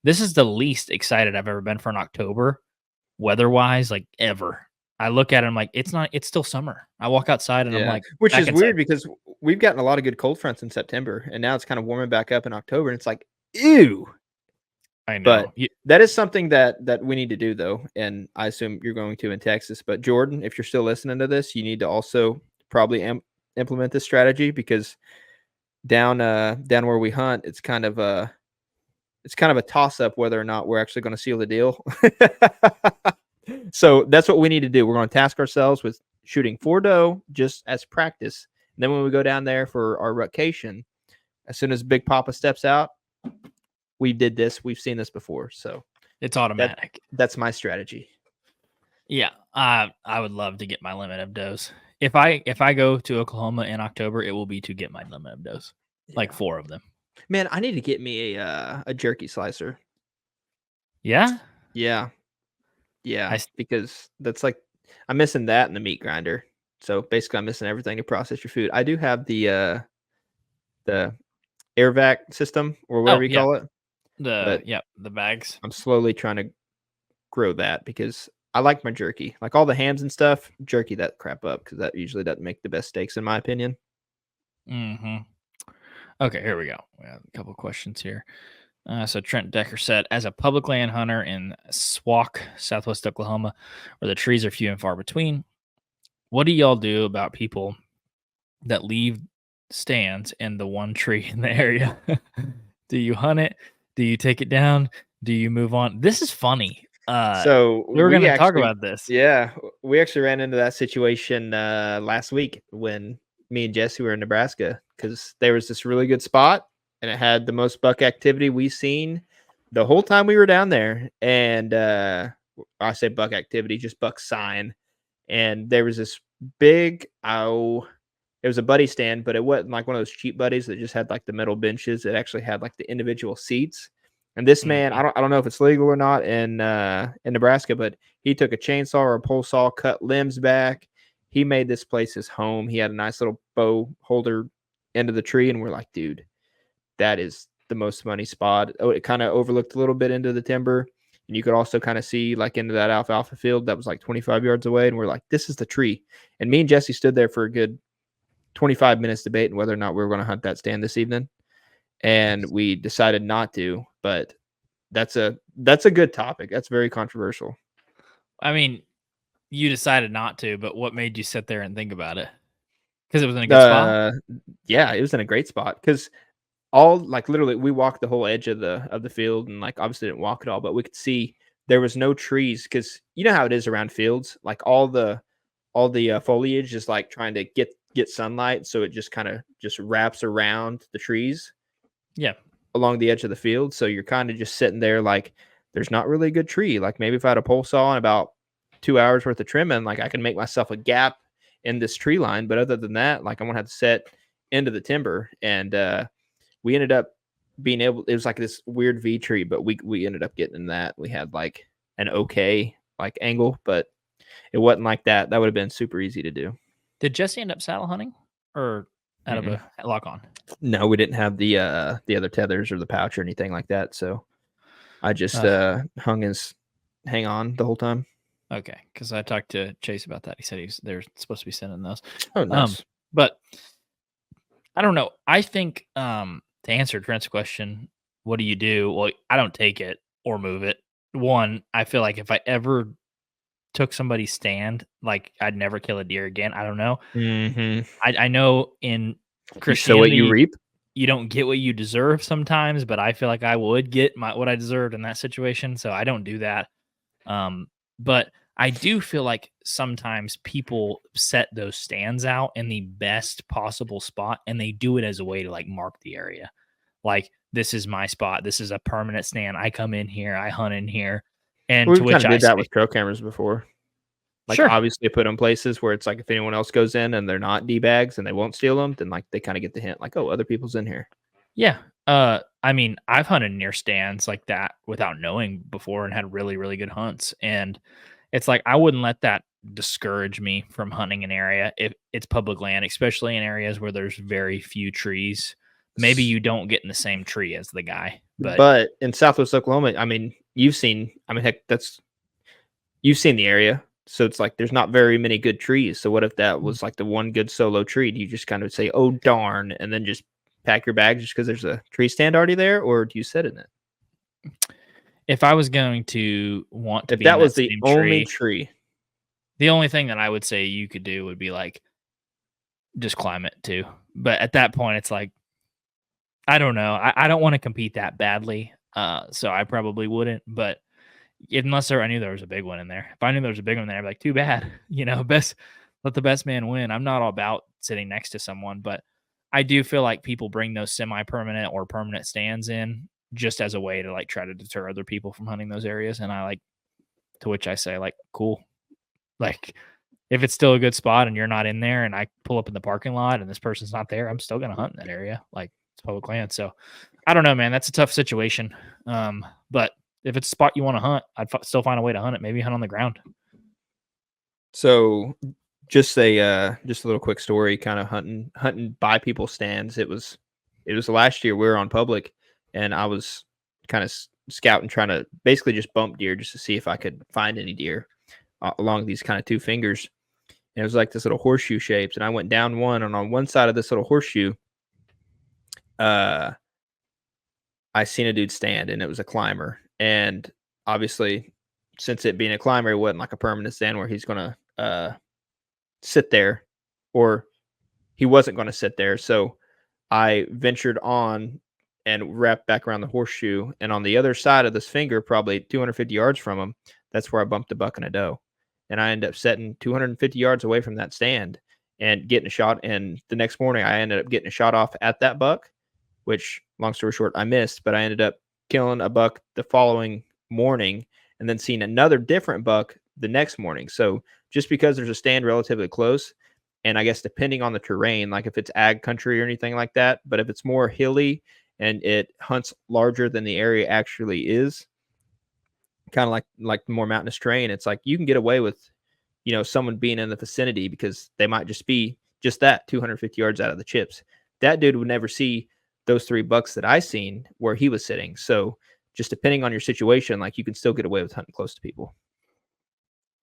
This is the least excited I've ever been for an October, weather-wise, like ever. I look at it, I'm like, it's still summer. I walk outside and I'm like, which is weird because we've gotten a lot of good cold fronts in September, and now it's kind of warming back up in October, and it's like, ew. I know. But that is something that we need to do, though, and I assume you're going to in Texas. But Jordan, if you're still listening to this, you need to also probably implement this strategy, because down where we hunt, it's kind of a toss up whether or not we're actually going to seal the deal. So that's what we need to do. We're going to task ourselves with shooting 4 doe just as practice. And then when we go down there for our rutcation, as soon as Big Papa steps out, we did this. We've seen this before. So it's automatic. That's my strategy. Yeah. I would love to get my limit of does. If I go to Oklahoma in October, it will be to get my limit of does, like 4 of them. Man, I need to get me a jerky slicer. Yeah? Yeah. Because that's like, I'm missing that in the meat grinder. So basically I'm missing everything to process your food. I do have the air vac system, or whatever you call it. The bags. I'm slowly trying to grow that because I like my jerky. Like all the hams and stuff, jerky that crap up, because that usually doesn't make the best steaks in my opinion. Mm-hmm. Okay, here we go. We have a couple questions here. So Trent Decker said, as a public land hunter in Swauk, Southwest Oklahoma, where the trees are few and far between, what do y'all do about people that leave stands in the one tree in the area? Do you hunt it? Do you take it down? Do you move on? This is funny. So We were going we to talk actually, about this. yeah, we actually ran into that situation last week when me and Jesse were in Nebraska, because there was this really good spot and it had the most buck activity we've seen the whole time we were down there. And I say buck activity, just buck sign. And there was this big, it was a buddy stand, but it wasn't like one of those cheap buddies that just had like the metal benches. It actually had like the individual seats. And this man, Mhm. I don't know if it's legal or not in Nebraska, but he took a chainsaw or a pole saw, cut limbs back. He made this place his home. He had a nice little bow holder end of the tree, and we're like, dude, that is the most money spot. Oh, it kind of overlooked a little bit into the timber, and you could also kind of see like into that alfalfa field that was like 25 yards away. And we're like, this is the tree. And me and Jesse stood there for a good 25 minutes debating whether or not we were going to hunt that stand this evening, and we decided not to. But that's a good topic. That's very controversial. I mean, you decided not to, but what made you sit there and think about it? Because it was in a good spot? Yeah, it was in a great spot because all like literally we walked the whole edge of the field, and like obviously didn't walk it all, but we could see there was no trees because you know how it is around fields, like all the foliage is like trying to get sunlight, so it just kind of just wraps around the trees Yeah. along the edge of the field. So you're kind of just sitting there like there's not really a good tree. Like maybe if I had a pole saw and about 2 hours worth of trimming, like I can make myself a gap in this tree line. But other than that, like I'm gonna have to set into the timber. And we ended up being able, it was like this weird V tree, but we ended up getting in that. We had like an okay like angle, but it wasn't like that. That would have been super easy to do. Did Jesse end up saddle hunting or out of Mm-mm. a lock on? No, we didn't have the other tethers or the pouch or anything like that. So I just hung his hang on the whole time. Okay, because I talked to Chase about that. He said they're supposed to be sending those. Oh, nice. But I don't know. I think to answer Trent's question, what do you do? Well, I don't take it or move it. One, I feel like if I ever took somebody's stand, like I'd never kill a deer again. I don't know. Mm-hmm. I know in You sow what you Christianity, reap. you don't get what you deserve sometimes, but I feel like I would get what I deserved in that situation. So I don't do that. But I do feel like sometimes people set those stands out in the best possible spot, and they do it as a way to like mark the area. Like, this is my spot. This is a permanent stand. I come in here. I hunt in here. And We to kind which of I did that say, with trail cameras before. Like sure, obviously put in places where it's like if anyone else goes in and they're not D bags and they won't steal them, then like they kind of get the hint, like, oh, other people's in here. yeah. I mean, I've hunted near stands like that without knowing before and had really, really good hunts. And it's like I wouldn't let that discourage me from hunting an area if it's public land, especially in areas where there's very few trees. Maybe you don't get in the same tree as the guy, but But in Southwest Oklahoma, I mean, heck, you've seen the area. So it's like there's not very many good trees. So what if that was like the one good solo tree? Do you just kind of say, oh, darn, and then just pack your bags just because there's a tree stand already there? Or do you sit in it? if I was going to want to If be in that was that the same only tree, tree, the only thing that I would say you could do would be like just climb it too. But at that point, it's like I don't know. I don't want to compete that badly. So I probably wouldn't. But unless I knew there was a big one in there. If I knew there was a big one there, I'd be like, too bad. Let the best man win. I'm not all about sitting next to someone, but I do feel like people bring those semi-permanent or permanent stands in just as a way to like try to deter other people from hunting those areas. And I like to which I say, like, cool. Like, if it's still a good spot and you're not in there and I pull up in the parking lot and this person's not there, I'm still gonna hunt in that area. Like, it's public land. So I don't know, man. That's a tough situation. But if it's a spot you want to hunt, I'd still find a way to hunt it. Maybe hunt on the ground. so just a little quick story, kind of hunting by people's stands. It was last year we were on public, and I was kind of scouting, trying to basically just bump deer just to see if I could find any deer along these kind of two fingers. And it was like this little horseshoe shapes, and I went down one, and on one side of this little horseshoe, uh, I seen a dude stand, and it was a climber. And obviously, since it being a climber, it wasn't like a permanent stand where he's gonna sit there, or he wasn't gonna sit there. So I ventured on and wrapped back around the horseshoe, and on the other side of this finger, probably 250 yards from him, that's where I bumped a buck and a doe. And I ended up setting 250 yards away from that stand and getting a shot. And the next morning, I ended up getting a shot off at that buck, which, long story short, I missed, but I ended up killing a buck the following morning and then seeing another different buck the next morning. So just because there's a stand relatively close, and I guess depending on the terrain, like if it's ag country or anything like that, but if it's more hilly and it hunts larger than the area actually is, kind of like the more mountainous terrain, it's like you can get away with, someone being in the vicinity because they might just be just that 250 yards out of the chips. That dude would never see those 3 bucks that I seen where he was sitting. So just depending on your situation, like you can still get away with hunting close to people.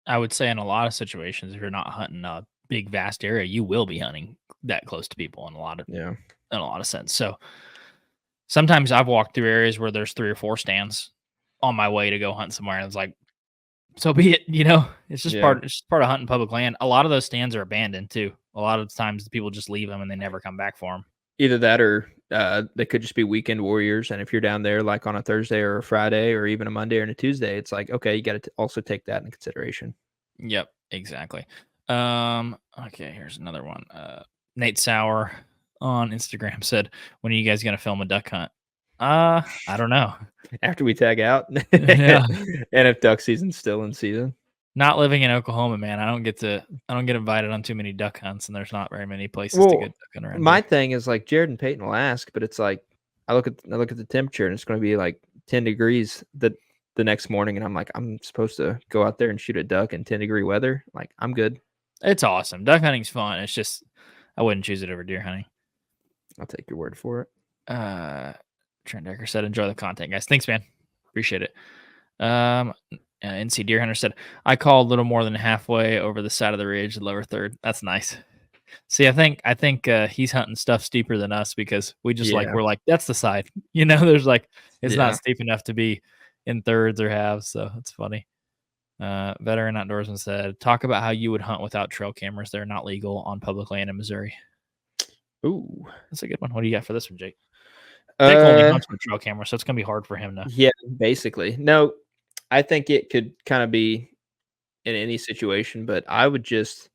I would say in a lot of situations, if you're not hunting a big vast area, you will be hunting that close to people in Yeah. a lot of sense. So sometimes I've walked through areas where there's 3 or 4 stands on my way to go hunt somewhere, and it's like, so be it. It's just Yeah. part of hunting public land. A lot of those stands are abandoned too. A lot of times people just leave them and they never come back for them. Either that or they could just be weekend warriors. And if you're down there like on a Thursday or a Friday or even a Monday or a Tuesday, it's like, okay, you got to also take that into consideration. Yep, exactly. Okay, here's another one. Nate Sauer on Instagram said, "When are you guys gonna film a duck hunt?" I don't know. After we tag out, Yeah. and if duck season's still in season. Not living in Oklahoma, man. I don't get invited on too many duck hunts, and there's not very many places to go Well, duck hunt around my here. thing is like Jared and Peyton will ask, but it's like I look at the temperature and it's going to be like 10 degrees the next morning, and I'm like, I'm supposed to go out there and shoot a duck in 10-degree weather. Like, I'm good. It's awesome. Duck hunting's fun. It's just I wouldn't choose it over deer hunting. I'll take your word for it. Trent Decker said, "Enjoy the content, guys." Thanks, man. Appreciate it. NC Deer Hunter said, "I called a little more than halfway over the side of the ridge, the lower third." That's nice. See, I think he's hunting stuff steeper than us because Yeah. we're like, that's the side. There's like it's Yeah. not steep enough to be in thirds or halves, so it's funny. Veteran Outdoorsman said, "Talk about how you would hunt without trail cameras. They're not legal on public land in Missouri." Ooh. That's a good one. What do you got for this one, Jake? Jake only hunts with trail camera, so it's gonna be hard for him to. Yeah, basically. No, I think it could kind of be in any situation, but I would just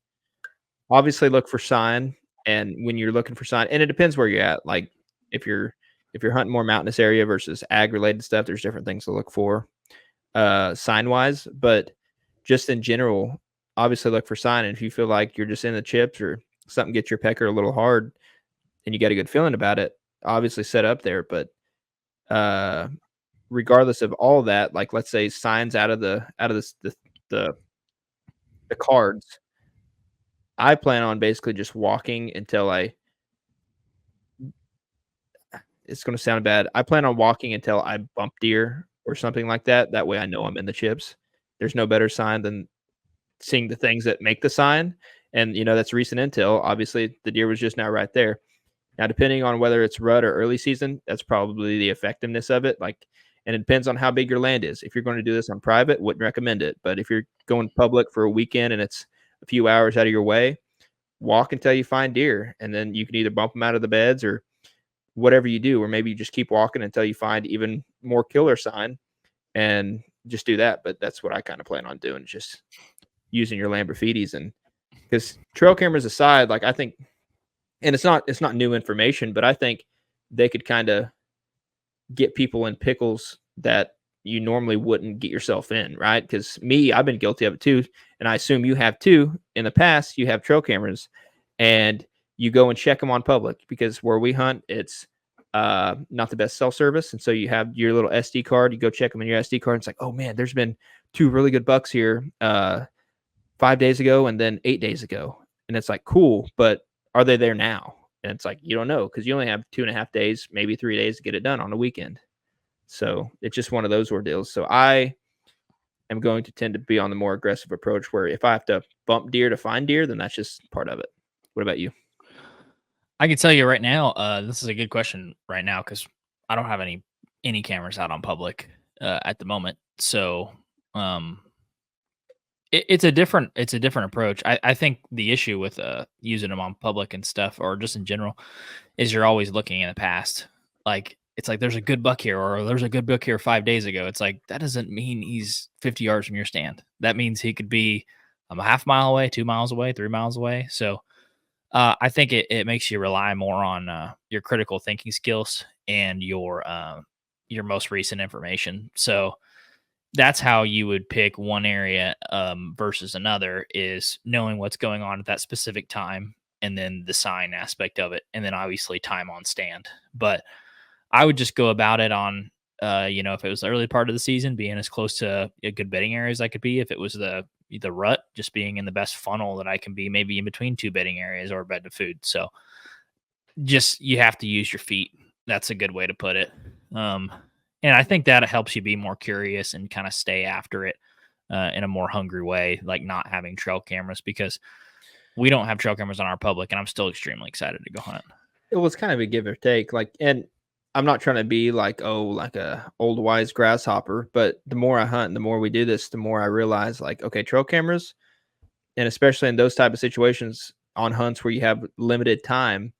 obviously look for sign. And when you're looking for sign, and it depends where you're at. Like if you're hunting more mountainous area versus ag related stuff, there's different things to look for sign wise. But just in general, obviously look for sign. And if you feel like you're just in the chips or something gets your pecker a little hard and you got a good feeling about it, obviously set up there. But regardless of all that, like let's say signs out of the cards, I plan on basically just walking until it's going to sound bad. I plan on walking until I bump deer or something like that. That way I know I'm in the chips. There's no better sign than seeing the things that make the sign. And, that's recent intel. Obviously, the deer was just now right there. Now, depending on whether it's rut or early season, that's probably the effectiveness of it. And it depends on how big your land is. If you're going to do this on private, wouldn't recommend it. But if you're going public for a weekend and it's a few hours out of your way, walk until you find deer, and then you can either bump them out of the beds or whatever you do, or maybe you just keep walking until you find even more killer sign and just do that. But that's what I kind of plan on doing, just using your Lamborghinis. And because trail cameras aside, like I think, and it's not new information, but I think they could kind of get people in pickles that you normally wouldn't get yourself in, right? Because I've been guilty of it too, and I assume you have too. In the past, you have trail cameras, and you go and check them on public because where we hunt, it's not the best cell service, and so you have your little SD card. You go check them in your SD card. And it's like, oh man, there's been 2 really good bucks here 5 days ago and then 8 days ago, and it's like cool, but are they there now? And it's like you don't know because you only have 2.5 days, maybe 3 days to get it done on a weekend. So it's just one of those ordeals. So I am going to tend to be on the more aggressive approach where if I have to bump deer to find deer, then that's just part of it. What about you? I can tell you right now, this is a good question right now because I don't have any any cameras out on public at the moment. So it's a different approach. I think the issue with using them on public and stuff, or just in general, is you're always looking in the past. Like, it's like there's a good buck here, or there's a good buck here 5 days ago. It's like, that doesn't mean he's 50 yards from your stand. That means he could be a half mile away, 2 miles away, 3 miles away. So I think it makes you rely more on your critical thinking skills and your most recent information. So that's how you would pick one area versus another, is knowing what's going on at that specific time, and then the sign aspect of it, and then obviously time on stand. But I would just go about it on, if it was the early part of the season, being as close to a good bedding area as I could be. If it was the rut, just being in the best funnel that I can be, maybe in between two bedding areas or bed to food. So just, you have to use your feet. That's a good way to put it. And I think that helps you be more curious and kind of stay after it in a more hungry way, like not having trail cameras, because we don't have trail cameras on our public, and I'm still extremely excited to go hunt. It was kind of a give or take. Like, and I'm not trying to be like a old wise grasshopper, but the more I hunt and the more we do this, the more I realize, like, okay, trail cameras, and especially in those type of situations on hunts where you have limited time,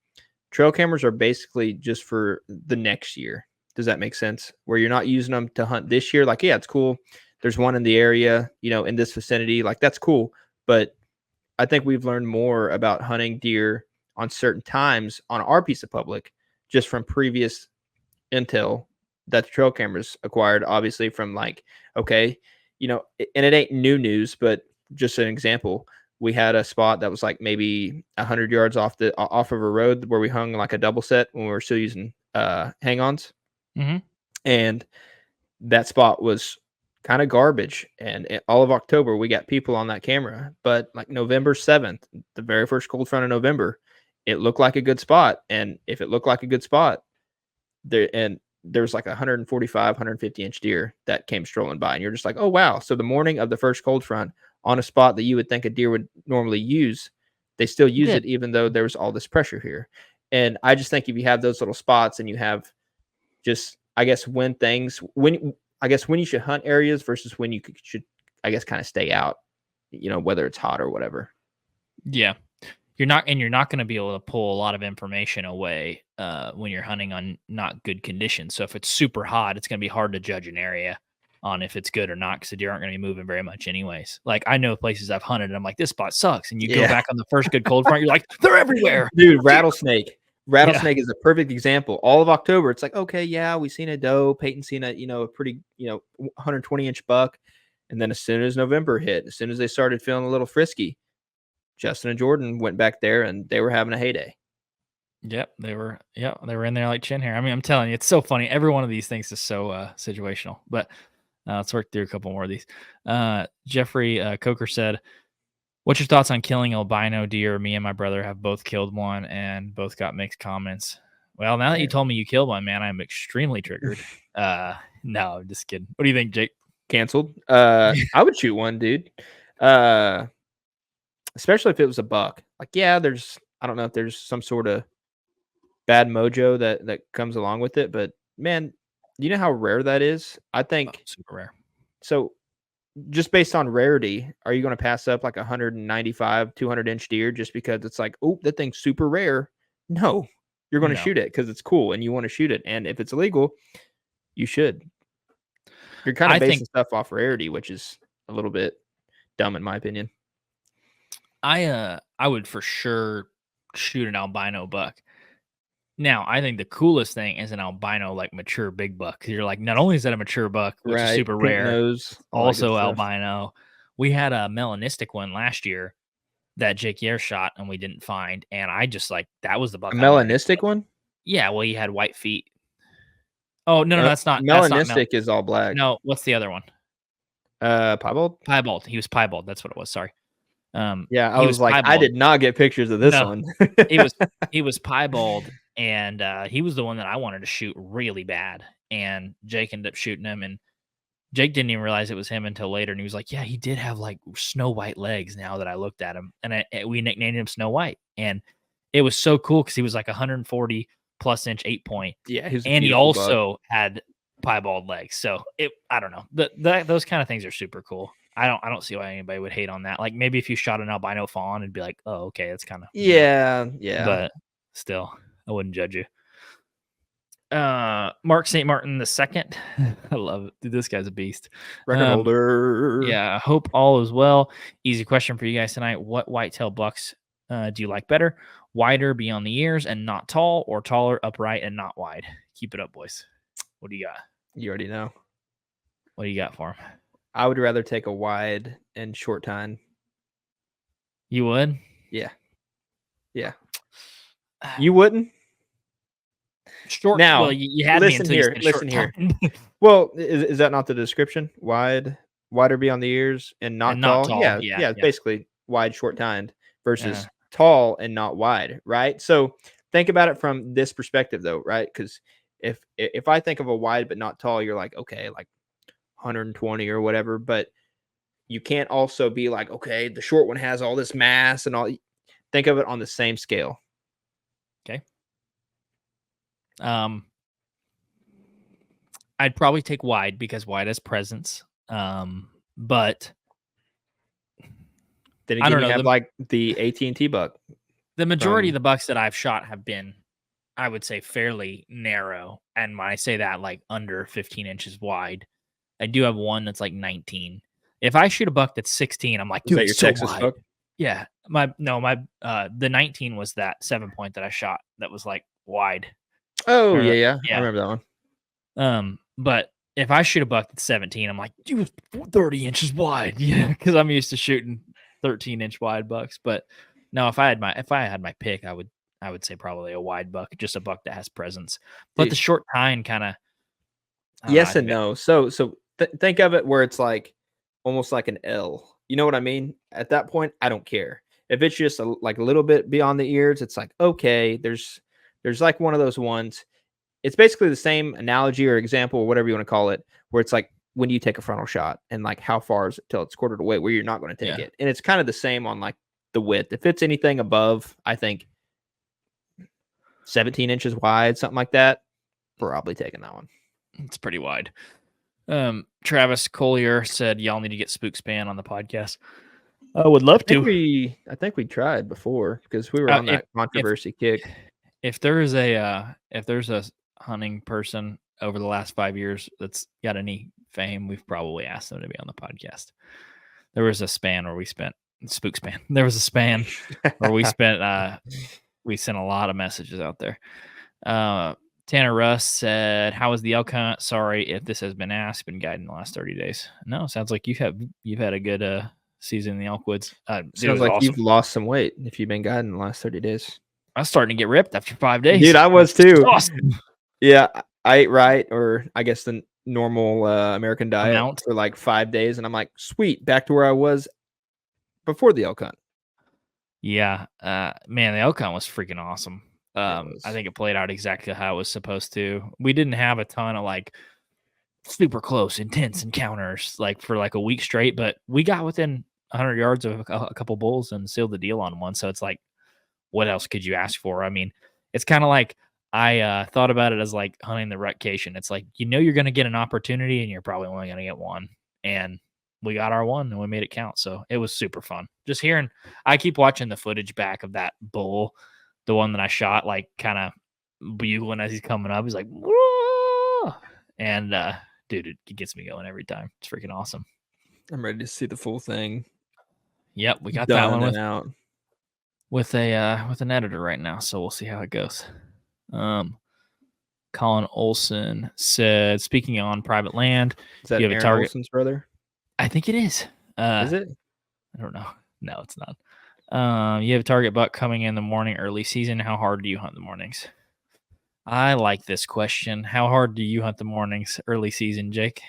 trail cameras are basically just for the next year. Does that make sense? Where you're not using them to hunt this year. Like, yeah, it's cool. There's one in the area, in this vicinity. Like, that's cool. But I think we've learned more about hunting deer on certain times on our piece of public just from previous intel that the trail cameras acquired, obviously, from like, okay, and it ain't new news, but just an example. We had a spot that was like maybe 100 yards off of a road where we hung like a double set when we were still using hang-ons. Mm-hmm. And that spot was kind of garbage. And all of October, we got people on that camera. But like November 7th, the very first cold front of November, it looked like a good spot. And if it looked like a good spot, there's like 145, 150 inch deer that came strolling by. And you're just like, oh, wow. So the morning of the first cold front on a spot that you would think a deer would normally use, they still use it, even though there's all this pressure here. And I just think if you have those little spots and you have just, I guess, when you should hunt areas versus when you should, I guess, kind of stay out, whether it's hot or whatever. Yeah. You're not going to be able to pull a lot of information away when you're hunting on not good conditions. So if it's super hot, it's going to be hard to judge an area on if it's good or not, because the deer aren't going to be moving very much anyways. Like, I know places I've hunted and I'm like, this spot sucks. And you go back on the first good cold front, you're like, they're everywhere. Dude, rattlesnake. Rattlesnake is a perfect example. All of October, it's like, okay, yeah, we've seen a doe. Peyton's seen a pretty, 120 inch buck. And then as soon as November hit, as soon as they started feeling a little frisky, Justin and Jordan went back there and they were having a heyday. Yep, they were in there like chin hair. I mean, I'm telling you, it's so funny. Every one of these things is so situational. But let's work through a couple more of these. Jeffrey Coker said, what's your thoughts on killing albino deer? Me and my brother have both killed one and both got mixed comments. Well, now that you told me you killed one, man, I'm extremely triggered. No, I'm just kidding. What do you think, Jake? Canceled. I would shoot one, dude. Especially if it was a buck. Like, yeah, I don't know if there's some sort of bad mojo that comes along with it, but man, you know how rare that is? I think super rare. So just based on rarity, are you going to pass up like 195, 200 inch deer just because it's like, oh, that thing's super rare? No, you're going to shoot it because it's cool and you want to shoot it. And if it's illegal, you should. You're kind of basing stuff off rarity, which is a little bit dumb in my opinion. I would for sure shoot an albino buck. Now, I think the coolest thing is an albino, like, mature big buck. You're like, not only is that a mature buck, which is super rare, nose, also albino. We had a melanistic one last year that Jake Yer shot and we didn't find. And I just like, that was the buck. A melanistic one? Yeah, well, he had white feet. Oh, no, that's not. Melanistic is all black. No, what's the other one? Piebald? Piebald. He was piebald. That's what it was. Sorry. Yeah, I was like, piebald. I did not get pictures of this one. he was piebald. And he was the one that I wanted to shoot really bad. And Jake ended up shooting him. And Jake didn't even realize it was him until later. And he was like, yeah, he did have like snow white legs now that I looked at him. And we nicknamed him Snow White. And it was so cool because he was like 140 plus inch 8-point. Yeah. And he also had piebald legs. So I don't know. Those kind of things are super cool. I don't see why anybody would hate on that. Like maybe if you shot an albino fawn, it'd be like, oh, okay, that's kind of yeah. But still, I wouldn't judge you. Mark St. Martin II. I love it. Dude, this guy's a beast. Record holder. Yeah, I hope all is well. Easy question for you guys tonight. What whitetail bucks do you like better? Wider beyond the ears and not tall, or taller, upright, and not wide? Keep it up, boys. What do you got? You already know. What do you got for him? I would rather take a wide and short tine. You would? Yeah. You wouldn't? Short. Now, well, you had me listen until here. you said Listen short here. time. Well, is that not the description? Wider beyond the ears and not tall. Yeah, it's basically wide, short tined versus tall and not wide, right? So think about it from this perspective, though, right? Because if I think of a wide but not tall, you're like, okay, like 120 or whatever. But you can't also be like, okay, the short one has all this mass and all. Think of it on the same scale. Okay. I'd probably take wide because wide has presence. But then I don't know. You have like the AT&T buck. The majority of the bucks that I've shot have been, I would say, fairly narrow. And when I say that, like under 15 inches wide, I do have one that's like 19. If I shoot a buck that's 16, I'm like, dude, your so Texas wide. buck? Yeah. The 19 was that 7-point that I shot that was like wide. Oh, yeah. I remember that one. But if I shoot a buck that's 17, I'm like, dude, 30 inches wide. Yeah, because I'm used to shooting 13-inch wide bucks. But no, if I had my pick, I would say probably a wide buck, just a buck that has presence. But Dude. the short tine kind of yes and no. So think of it where it's like almost like an L. You know what I mean? At that point, I don't care. If it's just like a little bit beyond the ears, it's like, okay, there's like one of those ones. It's basically the same analogy or example or whatever you want to call it, where it's like when you take a frontal shot and like how far is it till it's quartered away where you're not going to take it. And it's kind of the same on like the width. If it's anything above, I think 17 inches wide, something like that, probably taking that one. It's pretty wide. Travis Collier said y'all need to get Spook Span on the podcast. I would love to. I think we tried before because we were on that controversy kick. If there's a hunting person over the last 5 years that's got any fame, we've probably asked them to be on the podcast. There was a span where we spent Spook Span. There was a span where we spent we sent a lot of messages out there. Tanner Russ said, "How was the elk hunt? Sorry if this has been asked. Been guiding the last 30 days. No, sounds like you've had a good season in the elk woods. Sounds like awesome. You've lost some weight if you've been guiding the last 30 days. I was starting to get ripped after 5 days. Dude, I was too. Awesome. Yeah, I ate right, or I guess the normal American diet for like 5 days, and I'm like, sweet, back to where I was before the elk hunt. Yeah, man, the elk hunt was freaking awesome. I think it played out exactly how it was supposed to. We didn't have a ton of like super close, intense encounters like for like a week straight, but we got within 100 yards of a couple bulls and sealed the deal on one. So it's like, what else could you ask for? I mean, it's kind of like I thought about it as like hunting the rutcation. It's like, you're going to get an opportunity and you're probably only going to get one. And we got our one and we made it count. So it was super fun. Just hearing, I keep watching the footage back of that bull, the one that I shot, like kind of bugling as he's coming up. He's like, whoa! And dude, it gets me going every time. It's freaking awesome. I'm ready to see the full thing. Yep, we got that one with an editor right now, so we'll see how it goes. Colin Olson said, speaking on private land, is that you have Aaron a target? Olson's brother? I think it is. Is it? I don't know. No, it's not. You have a target buck coming in the morning, early season. How hard do you hunt the mornings? I like this question. How hard do you hunt the mornings, early season, Jake?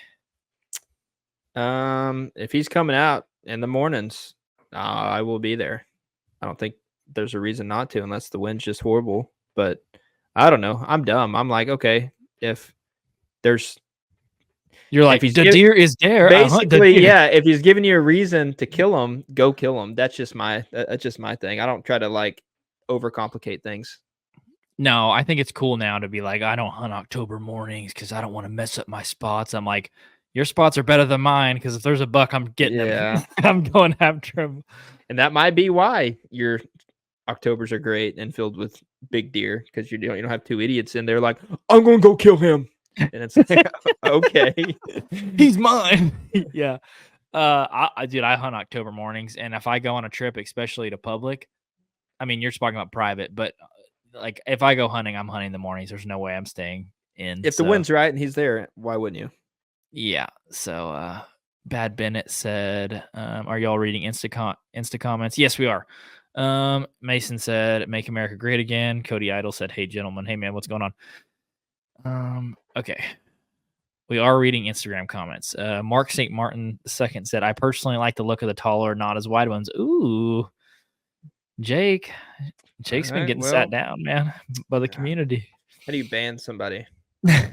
If he's coming out in the mornings, I will be there. I don't think there's a reason not to unless the wind's just horrible. But I don't know. I'm dumb. I'm like, okay, if there's... You're like, the deer is there. Basically, yeah, if he's giving you a reason to kill him, go kill him. That's just my thing. I don't try to like overcomplicate things. No, I think it's cool now to be like, I don't hunt October mornings because I don't want to mess up my spots. I'm like, your spots are better than mine because if there's a buck, I'm getting him. I'm going after him. And that might be why your Octobers are great and filled with big deer, because you don't have two idiots in there like, I'm going to go kill him. And it's like, okay. He's mine. Yeah. Dude, I hunt October mornings. And if I go on a trip, especially to public, I mean, you're talking about private, but like if I go hunting, I'm hunting the mornings. There's no way I'm staying in. If the wind's right and he's there, why wouldn't you? Yeah. So Bad Bennett said, are y'all reading Insta comments? Yes, we are. Mason said, make America great again. Cody Idle said, hey gentlemen, hey man, what's going on? Okay. We are reading Instagram comments. Mark St. Martin II said, I personally like the look of the taller, not as wide ones. Ooh. Jake's been getting sat down, man, by the community. How do you ban somebody? That's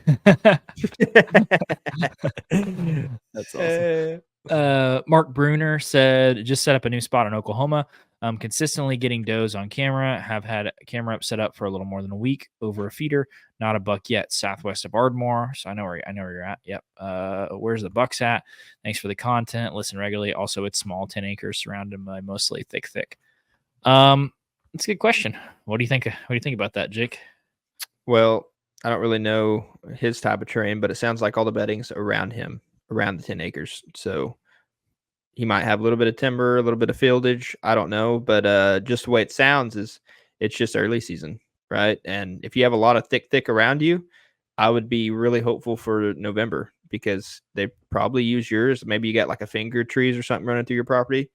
awesome. Mark Bruner said, just set up a new spot in Oklahoma. Consistently getting does on camera. Have had a camera set up for a little more than a week over a feeder. Not a buck yet. Southwest of Ardmore. So I know where you're at. Yep. Where's the bucks at? Thanks for the content. Listen regularly. Also, it's small, 10 acres, surrounded by mostly thick. It's a good question. What do you think? What do you think about that, Jake? Well, I don't really know his type of terrain, but it sounds like all the bedding's around him, around the 10 acres. So he might have a little bit of timber, a little bit of fieldage. I don't know, but just the way it sounds is it's just early season, right? And if you have a lot of thick around you, I would be really hopeful for November, because they probably use yours. Maybe you got like a finger trees or something running through your property.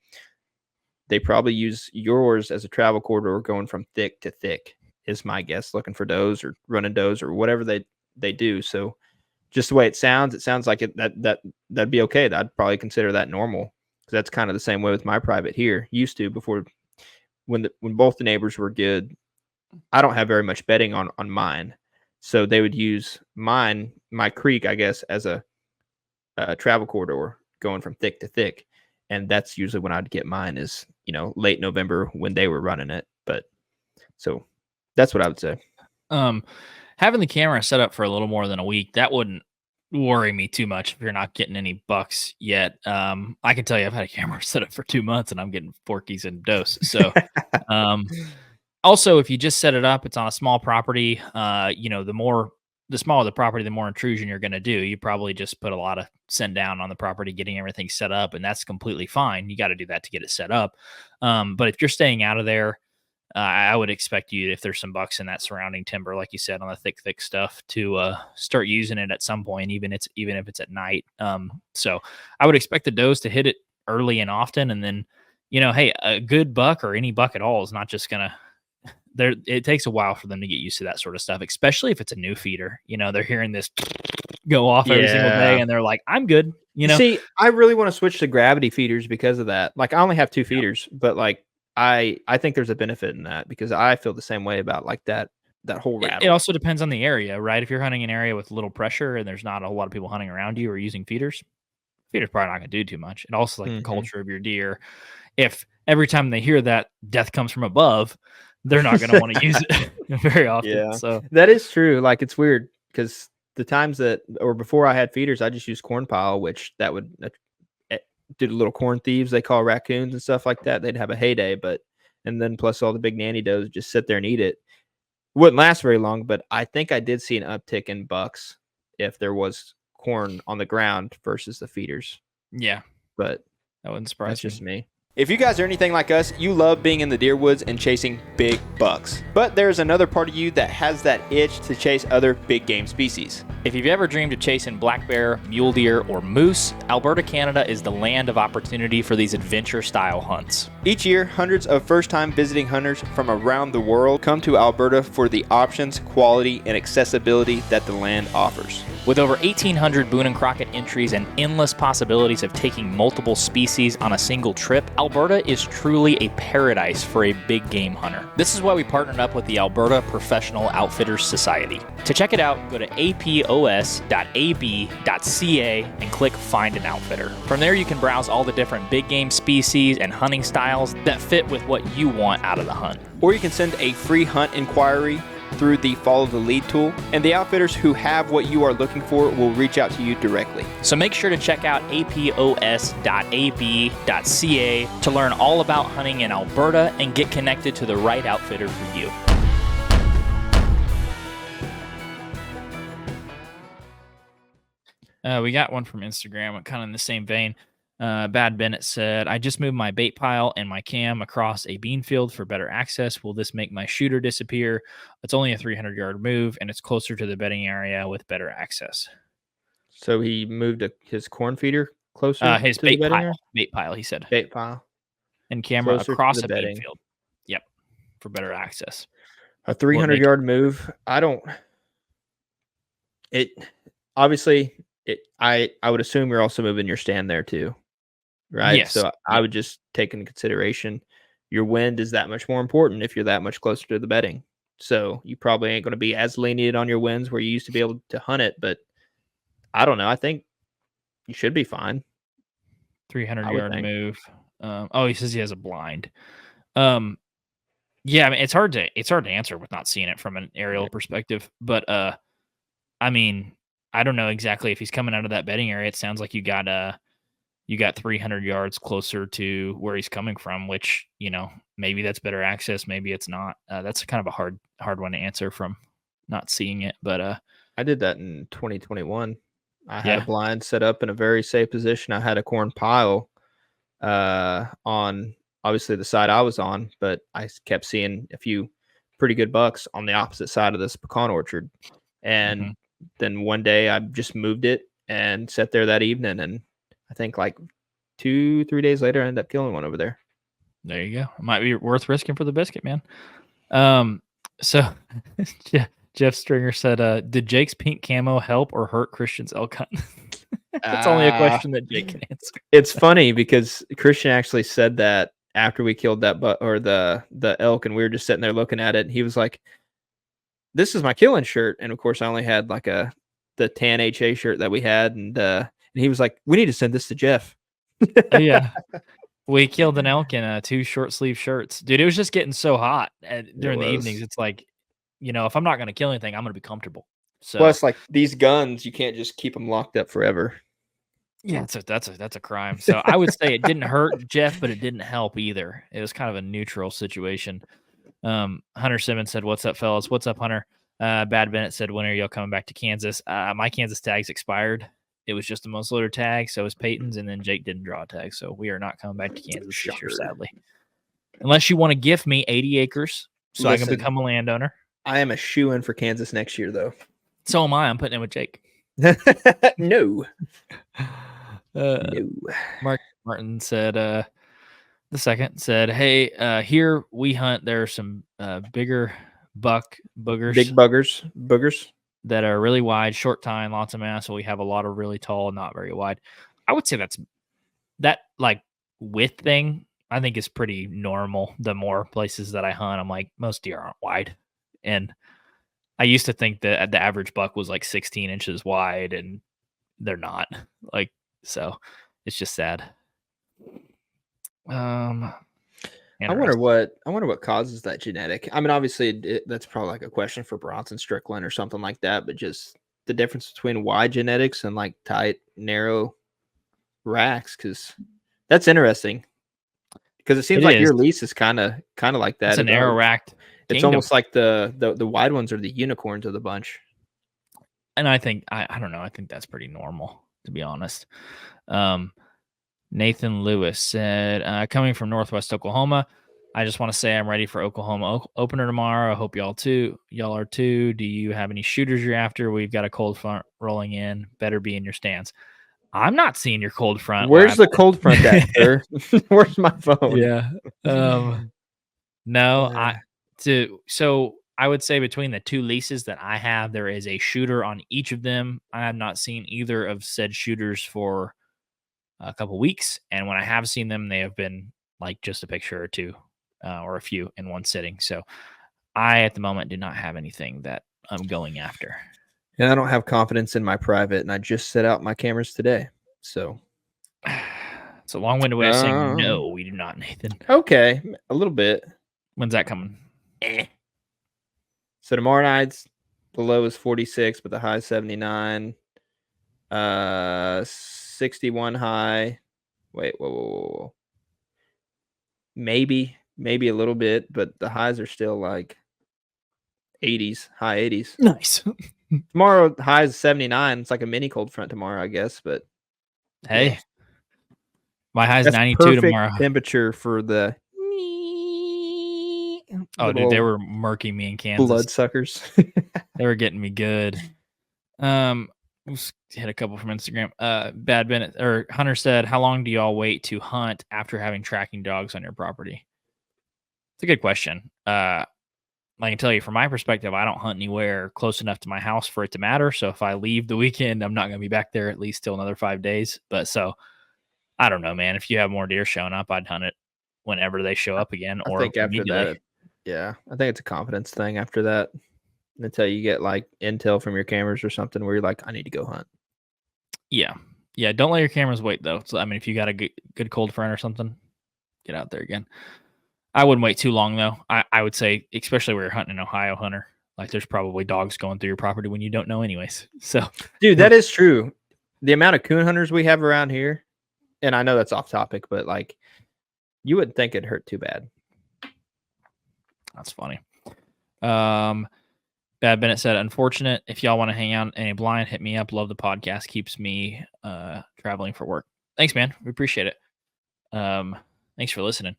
They probably use yours as a travel corridor going from thick to thick, is my guess, looking for does or running does or whatever they do. So just the way it sounds like that'd be okay. I'd probably consider that normal, because that's kind of the same way with my private here. Used to, before, when both the neighbors were good. I don't have very much bedding on mine, so they would use my creek, I guess, as a travel corridor going from thick to thick. And that's usually when I'd get mine, is, late November when they were running it. But so that's what I would say. Having the camera set up for a little more than a week, that wouldn't worry me too much if you're not getting any bucks yet. I can tell you I've had a camera set up for 2 months and I'm getting forkies and dose. So also, if you just set it up, it's on a small property. The smaller the property, the more intrusion you're going to do. You probably just put a lot of send down on the property, getting everything set up, and that's completely fine. You got to do that to get it set up. But if you're staying out of there, I would expect you, if there's some bucks in that surrounding timber, like you said, on the thick stuff, to start using it at some point, even if it's at night. So I would expect the does to hit it early and often, and then, hey, a good buck or any buck at all is not just gonna. It takes a while for them to get used to that sort of stuff, especially if it's a new feeder. They're hearing this go off every single day, and they're like, "I'm good." See, I really want to switch to gravity feeders because of that. Like, I only have 2 feeders, but like, I think there's a benefit in that, because I feel the same way about like that whole rattle. It also depends on the area, right? If you're hunting an area with little pressure and there's not a whole lot of people hunting around you or using feeder's probably not going to do too much. And also, like, the culture of your deer. If every time they hear that death comes from above, they're not going to want to use it very often. Yeah, so that is true. Like, it's weird, because the times before I had feeders, I just used corn pile, which that would do the little corn thieves they call raccoons and stuff like that. They'd have a heyday, and then plus all the big nanny does just sit there and eat it. Wouldn't last very long, but I think I did see an uptick in bucks if there was corn on the ground versus the feeders. Yeah, but that wouldn't surprise me. That's just me. If you guys are anything like us, you love being in the deer woods and chasing big bucks. But there's another part of you that has that itch to chase other big game species. If you've ever dreamed of chasing black bear, mule deer, or moose, Alberta, Canada is the land of opportunity for these adventure-style hunts. Each year, hundreds of first-time visiting hunters from around the world come to Alberta for the options, quality, and accessibility that the land offers. With over 1,800 Boone and Crockett entries and endless possibilities of taking multiple species on a single trip, Alberta is truly a paradise for a big game hunter. This is why we partnered up with the Alberta Professional Outfitters Society. To check it out, go to apos.ab.ca and click Find an Outfitter. From there, you can browse all the different big game species and hunting styles that fit with what you want out of the hunt. Or you can send a free hunt inquiry through the follow the lead tool, and the outfitters who have what you are looking for will reach out to you directly. So make sure to check out apos.ab.ca to learn all about hunting in Alberta and get connected to the right outfitter for you. We got one from Instagram, kind of in the same vein. Bad Bennett said, I just moved my bait pile and my cam across a bean field for better access. Will this make my shooter disappear? It's only a 300-yard move, and it's closer to the bedding area with better access. So he moved his corn feeder closer his to the bait bedding pile. area? Bait pile, he said. Bait pile. And camera Closer to across the a bedding. bean field. Yep, for better access. A 300-yard move. I would assume you're also moving your stand there too, right? Yes. So I would just take into consideration your wind is that much more important if you're that much closer to the bedding. So you probably ain't going to be as lenient on your winds where you used to be able to hunt it, but I don't know. I think you should be fine. 300-yard move. He says he has a blind. Yeah, I mean it's hard to answer with not seeing it from an aerial perspective, but I mean, I don't know exactly if he's coming out of that bedding area. It sounds like you got 300 yards closer to where he's coming from, which, maybe that's better access, maybe it's not. That's kind of a hard one to answer from not seeing it, but I did that in 2021. I had a blind set up in a very safe position. I had a corn pile on obviously the side I was on, but I kept seeing a few pretty good bucks on the opposite side of this pecan orchard. And then one day I just moved it and sat there that evening. And I think like 2-3 days later, I ended up killing one over there. There you go. It might be worth risking for the biscuit, man. So Jeff Stringer said, did Jake's pink camo help or hurt Christian's elk hunt? That's only a question that Jake can answer. It's funny because Christian actually said that after we killed that the elk, and we were just sitting there looking at it. And he was like, this is my killing shirt. And of course I only had like the tan HA shirt that we had. And he was like, we need to send this to Jeff. Yeah. We killed an elk in 2 short sleeve shirts. Dude, it was just getting so hot during the evenings. It's like, if I'm not going to kill anything, I'm going to be comfortable. So plus, like these guns, you can't just keep them locked up forever. Yeah, that's a crime. So I would say it didn't hurt Jeff, but it didn't help either. It was kind of a neutral situation. Hunter Simmons said, "What's up, fellas? What's up, Hunter?" Bad Bennett said, "When are y'all coming back to Kansas?" My Kansas tag's expired. It was just a muzzleloader tag, so was Peyton's, and then Jake didn't draw a tag, so we are not coming back to Kansas this year, sadly. Unless you want to gift me 80 acres so I can become a landowner. I am a shoo-in for Kansas next year, though. So am I. I'm putting in with Jake. No. No. Mark Martin said, the second said, hey, here we hunt. There are some bigger buck boogers. Big boogers. That are really wide, short tine, lots of mass. So we have a lot of really tall, not very wide. I would say that like width thing, I think is pretty normal. The more places that I hunt, I'm like, most deer aren't wide. And I used to think that the average buck was like 16 inches wide, and they're not. Like, so it's just sad. I wonder what causes that genetic. I mean, obviously that's probably like a question for Bronson Strickland or something like that, but just the difference between wide genetics and like tight, narrow racks, because that's interesting. Because it seems like your lease is kind of like that. It's a narrow racked. It's almost like the wide ones are the unicorns of the bunch. And I think I don't know. I think that's pretty normal, to be honest. Nathan Lewis said, coming from Northwest Oklahoma, I just want to say I'm ready for Oklahoma opener tomorrow. I hope y'all are too. Do you have any shooters you're after? We've got a cold front rolling in. Better be in your stands. I'm not seeing your cold front. Where's the cold front at, sir? Where's my phone? Yeah. No, so I would say between the 2 leases that I have, there is a shooter on each of them. I have not seen either of said shooters for a couple weeks, and when I have seen them, they have been like just a picture or 2 or a few in one sitting. So I at the moment do not have anything that I'm going after. And I don't have confidence in my private, and I just set out my cameras today. So it's a long-winded way of saying no, we do not, Nathan. Okay, a little bit. When's that coming? So tomorrow night's the low is 46, but the high is 79. 61 high. Wait, whoa. Maybe a little bit, but the highs are still like 80s, high 80s. Nice. Tomorrow high is 79. It's like a mini cold front tomorrow, I guess. But Hey, my high is that's 92 perfect tomorrow. temperature for the Oh, dude, they were murking me in Kansas. bloodsuckers. They were getting me good. Let's hit a couple from Instagram. Bad Bennett or Hunter said, "How long do y'all wait to hunt after having tracking dogs on your property?" It's a good question. I can tell you from my perspective, I don't hunt anywhere close enough to my house for it to matter. So if I leave the weekend, I'm not going to be back there at least till another 5 days. But so I don't know, man. If you have more deer showing up, I'd hunt it whenever they show up again. I Or think after immediately. that, yeah, I think it's a confidence thing after that. Until you get like intel from your cameras or something where you're like, I need to go hunt. Yeah. Don't let your cameras wait though. So I mean, if you got a good cold front or something, get out there again. I wouldn't wait too long though. I would say, especially where you're hunting in Ohio, Hunter, like there's probably dogs going through your property when you don't know anyways. So Dude, that is true. The amount of coon hunters we have around here, and I know that's off topic, but like you wouldn't think it'd hurt too bad. That's funny. Bad Bennett said, unfortunate. If y'all want to hang out in a blind, hit me up. Love the podcast. Keeps me traveling for work. Thanks, man. We appreciate it. Thanks for listening.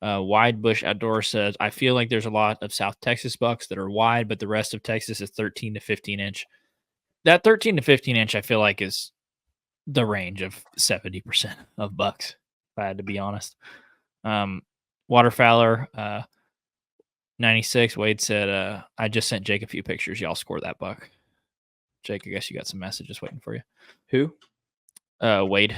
Wide Bush Outdoor says, I feel like there's a lot of South Texas bucks that are wide, but the rest of Texas is 13 to 15 inch. That 13 to 15 inch, I feel like, is the range of 70% of bucks, if I had to be honest. Waterfowler, 96, Wade said, I just sent Jake a few pictures. Y'all score that buck. Jake, I guess you got some messages waiting for you. Who? Wade.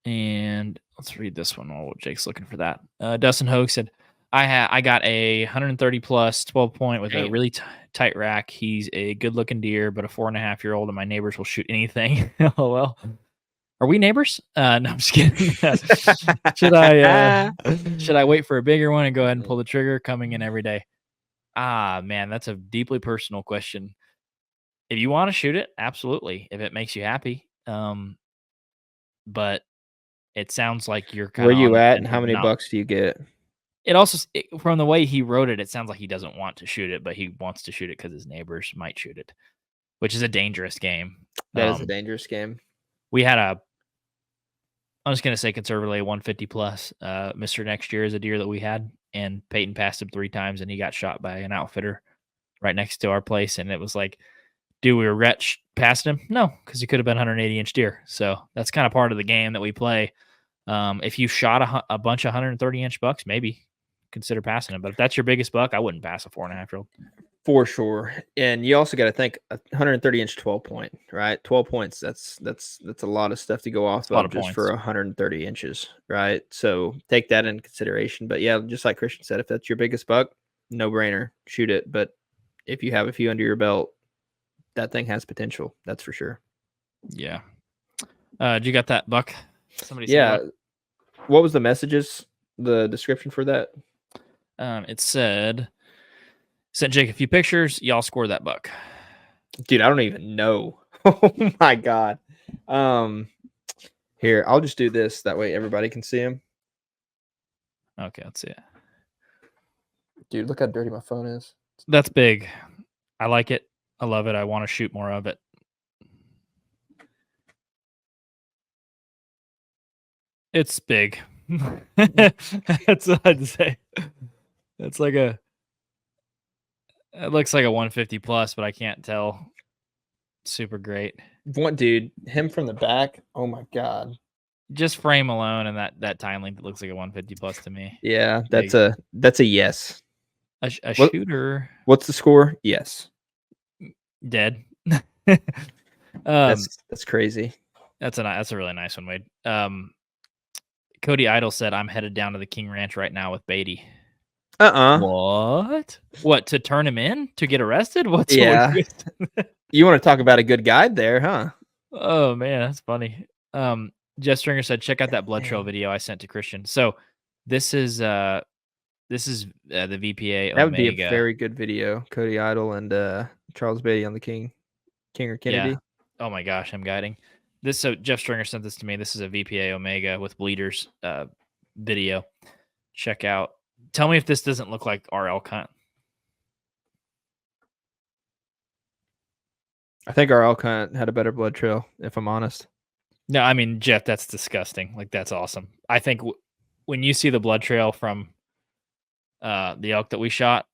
And let's read this one while Jake's looking for that. Dustin Hogue said, I got a 130 plus 12 point with a really tight rack. He's a good looking deer, but a 4.5-year-old, and my neighbors will shoot anything. Oh, well. Are we neighbors? No, I'm just kidding. Should I wait for a bigger one and go ahead and pull the trigger? Coming in every day. Man, that's a deeply personal question. If you want to shoot it, absolutely. If it makes you happy. But it sounds like you're kind of where you at and how many bucks do you get? It also, from the way he wrote it, it sounds like he doesn't want to shoot it, but he wants to shoot it because his neighbors might shoot it, which is a dangerous game. That is a dangerous game. We had I'm just going to say conservatively 150 plus. Mr. Next Year is a deer that we had, and Peyton passed him 3 times, and he got shot by an outfitter right next to our place. And it was like, do we regret passing him? No, because he could have been 180 inch deer. So that's kind of part of the game that we play. If you shot a bunch of 130 inch bucks, maybe consider passing him. But if that's your biggest buck, I wouldn't pass a 4.5-year-old. For sure. And you also got to think 130 inch 12 point, right? 12 points. That's a lot of stuff to go off of just for 130 inches, right? So take that into consideration. But yeah, just like Christian said, if that's your biggest buck, no brainer, shoot it. But if you have a few under your belt, that thing has potential. That's for sure. Yeah. You got that buck? Somebody yeah. What was the messages? The description for that? It said, sent Jake a few pictures. Y'all score that buck. Dude, I don't even know. Oh my God. Here, I'll just do this. That way everybody can see him. Okay, let's see it. Dude, look how dirty my phone is. That's big. I like it. I love it. I want to shoot more of it. It's big. That's what I'd say. It's like it looks like a 150 plus, but I can't tell. Super great. What, dude? Him from the back? Oh my God. Just frame alone and that time length, it looks like a 150 plus to me. Yeah, that's a yes. A shooter. What's the score? Yes. Dead. That's crazy. That's a really nice one, Wade. Cody Idle said, I'm headed down to the King Ranch right now with Beatty. What? What, to turn him in? To get arrested? What's You want to talk about a good guide there, huh? Oh, man, that's funny. Jeff Stringer said, check out that blood trail video I sent to Christian. So this is This is the VPA That would be Omega. a very good video. Cody Idle and Charles Beatty on the King or Kennedy. Yeah. Oh my gosh, I'm guiding. So Jeff Stringer sent this to me. This is a VPA Omega with bleeders video. Check out. Tell me if this doesn't look like our elk hunt. I think our elk hunt had a better blood trail, if I'm honest. No, I mean, Jeff, that's disgusting. Like, that's awesome. I think when you see the blood trail from the elk that we shot,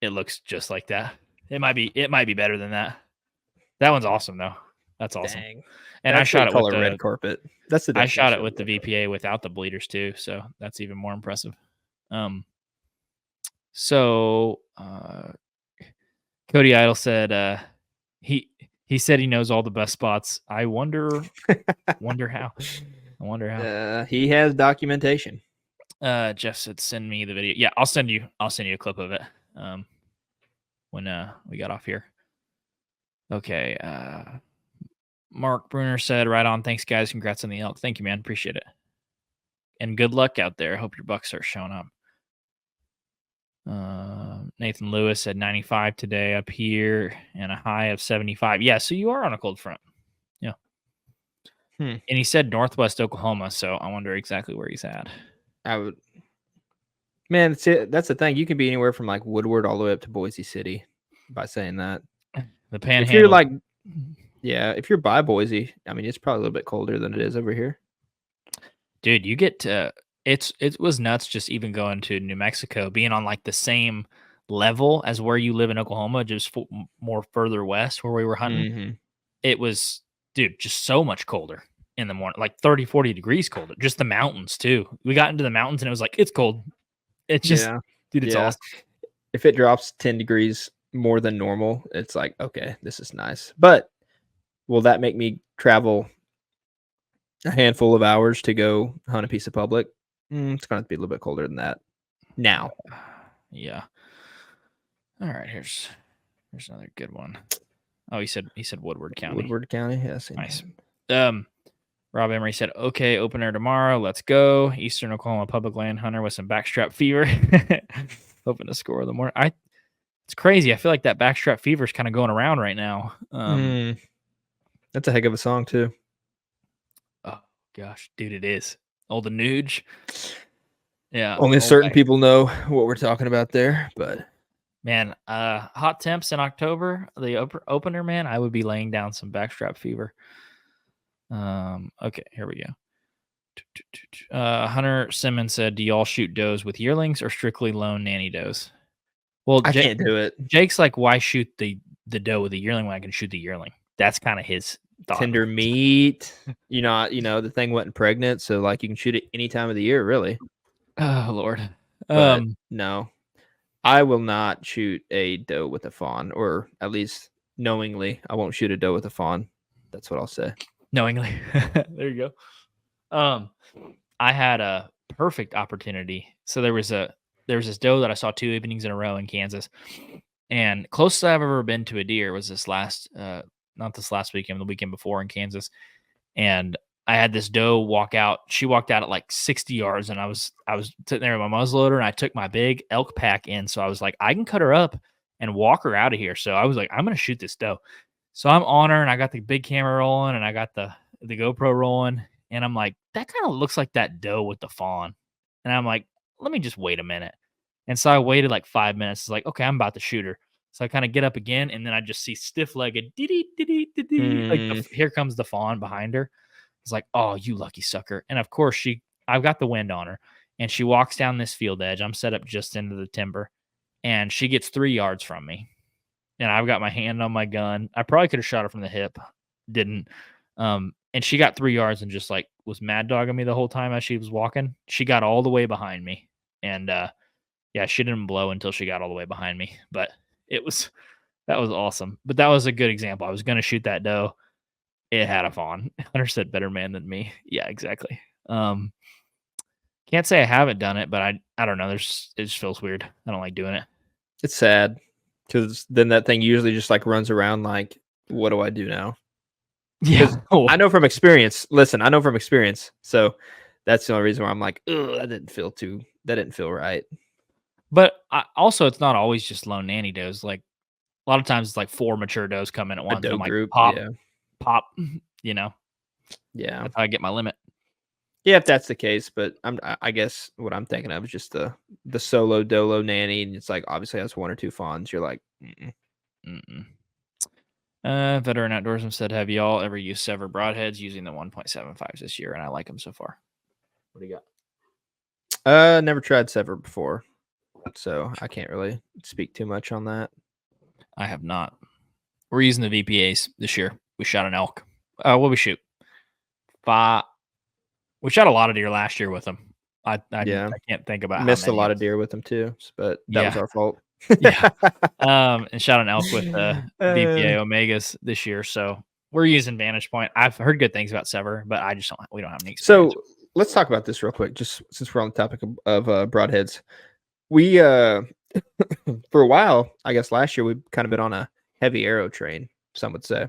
it looks just like that. It might be better than that. That one's awesome though. That's awesome. Dang. And I shot it with the red carpet. That's the I shot it definition with of the red VPA without the bleeders too, so that's even more impressive. So Cody Idle said he said he knows all the best spots. I wonder how. I wonder how. He has documentation. Jeff said send me the video. Yeah, I'll send you a clip of it. When we got off here. Okay. Mark Bruner said, right on. Thanks, guys. Congrats on the elk. Thank you, man. Appreciate it. And good luck out there. I hope your bucks start showing up. Nathan Lewis said 95 today up here and a high of 75. Yeah, so you are on a cold front. Yeah. And he said northwest Oklahoma, so I wonder exactly where he's at. I would. Man, that's the thing. You can be anywhere from like Woodward all the way up to Boise City by saying that. The Panhandle. If you're like, yeah, if you're by Boise, I mean, it's probably a little bit colder than it is over here. Dude, you get it was nuts just even going to New Mexico, being on like the same level as where you live in Oklahoma, just more further west where we were hunting. Mm-hmm. It was, dude, just so much colder in the morning, like 30, 40 degrees colder. Just the mountains too. We got into the mountains and it was like, it's cold. It's just, dude, it's awesome. If it drops 10 degrees more than normal, it's like, okay, this is nice. But will that make me travel a handful of hours to go hunt a piece of public? It's going to be a little bit colder than that now. Yeah. All right, here's another good one. Oh, he said Woodward County. Woodward County, yes. Nice. Rob Emery said, okay, opener tomorrow. Let's go. Eastern Oklahoma public land hunter with some backstrap fever. Hoping to score the morning. It's crazy. I feel like that backstrap fever is kind of going around right now. That's a heck of a song too. Oh gosh, dude, it is. Old Nuge. Yeah. Only certain people know what we're talking about there, but man, hot temps in October, the opener, man, I would be laying down some backstrap fever. Okay, here we go. Hunter Simmons said, do y'all shoot does with yearlings or strictly lone nanny does? Well, I can't do it. Jake's like, why shoot the doe with a yearling when I can shoot the yearling? That's kind of his thought. Tender meat. The thing wasn't pregnant, so like you can shoot it any time of the year, really. Oh Lord. But no. I will not shoot a doe with a fawn, or at least knowingly, I won't shoot a doe with a fawn. That's what I'll say. Knowingly. There you go. I had a perfect opportunity. So there was this doe that I saw 2 evenings in a row in Kansas, and closest I've ever been to a deer was not this last weekend, the weekend before in Kansas. And I had this doe walk out. She walked out at like 60 yards, and I was sitting there with my muzzleloader, and I took my big elk pack in. So I was like, I can cut her up and walk her out of here. So I was like, I'm going to shoot this doe. So I'm on her, and I got the big camera rolling, and I got the GoPro rolling, and I'm like, that kind of looks like that doe with the fawn. And I'm like, let me just wait a minute. And so I waited like 5 minutes. It's like, okay, I'm about to shoot her. So I kind of get up again, and then I just see stiff-legged, like here comes the fawn behind her. It's like, oh, you lucky sucker. And of course, I've got the wind on her, and she walks down this field edge. I'm set up just into the timber, and she gets 3 yards from me. And I've got my hand on my gun. I probably could have shot her from the hip. Didn't. And she got 3 yards and just like was mad dogging me the whole time as she was walking. She got all the way behind me. And yeah, she didn't blow until she got all the way behind me. But that was awesome. But that was a good example. I was going to shoot that doe. It had a fawn. Hunter said better man than me. Yeah, exactly. Can't say I haven't done it, but I don't know. It just feels weird. I don't like doing it. It's sad. Because then that thing usually just like runs around like, what do I do now? Yeah. I know from experience. Listen, I know from experience. So That's the only reason why I'm like, ugh, that didn't feel right. But also, it's not always just lone nanny does. Like a lot of times, it's like 4 mature does come in at A once. And doe I'm like, group, pop, yeah. pop. You know, Yeah. that's how I get my limit. Yeah, if that's the case, but I guess what I'm thinking of is just the solo dolo nanny, and it's like obviously has 1 or 2 fawns. You're like, Mm-mm. Veteran Outdoorsman said, have y'all ever used Sever broadheads using the 1.75s this year? And I like them so far. What do you got? never tried Sever before, so I can't really speak too much on that. I have not. We're using the VPAs this year. We shot an elk. What did we shoot? 5. We shot a lot of deer last year with them. I can't think about Missed how a many. lot of deer with them too, but that was Yeah. our fault. Yeah. And shot an elk with the VPA Omegas this year. So we're using Vantage Point. I've heard good things about Sever, but we don't have any experience. So let's talk about this real quick, just since we're on the topic of broadheads. We for a while, I guess last year, we've kind of been on a heavy arrow train, some would say.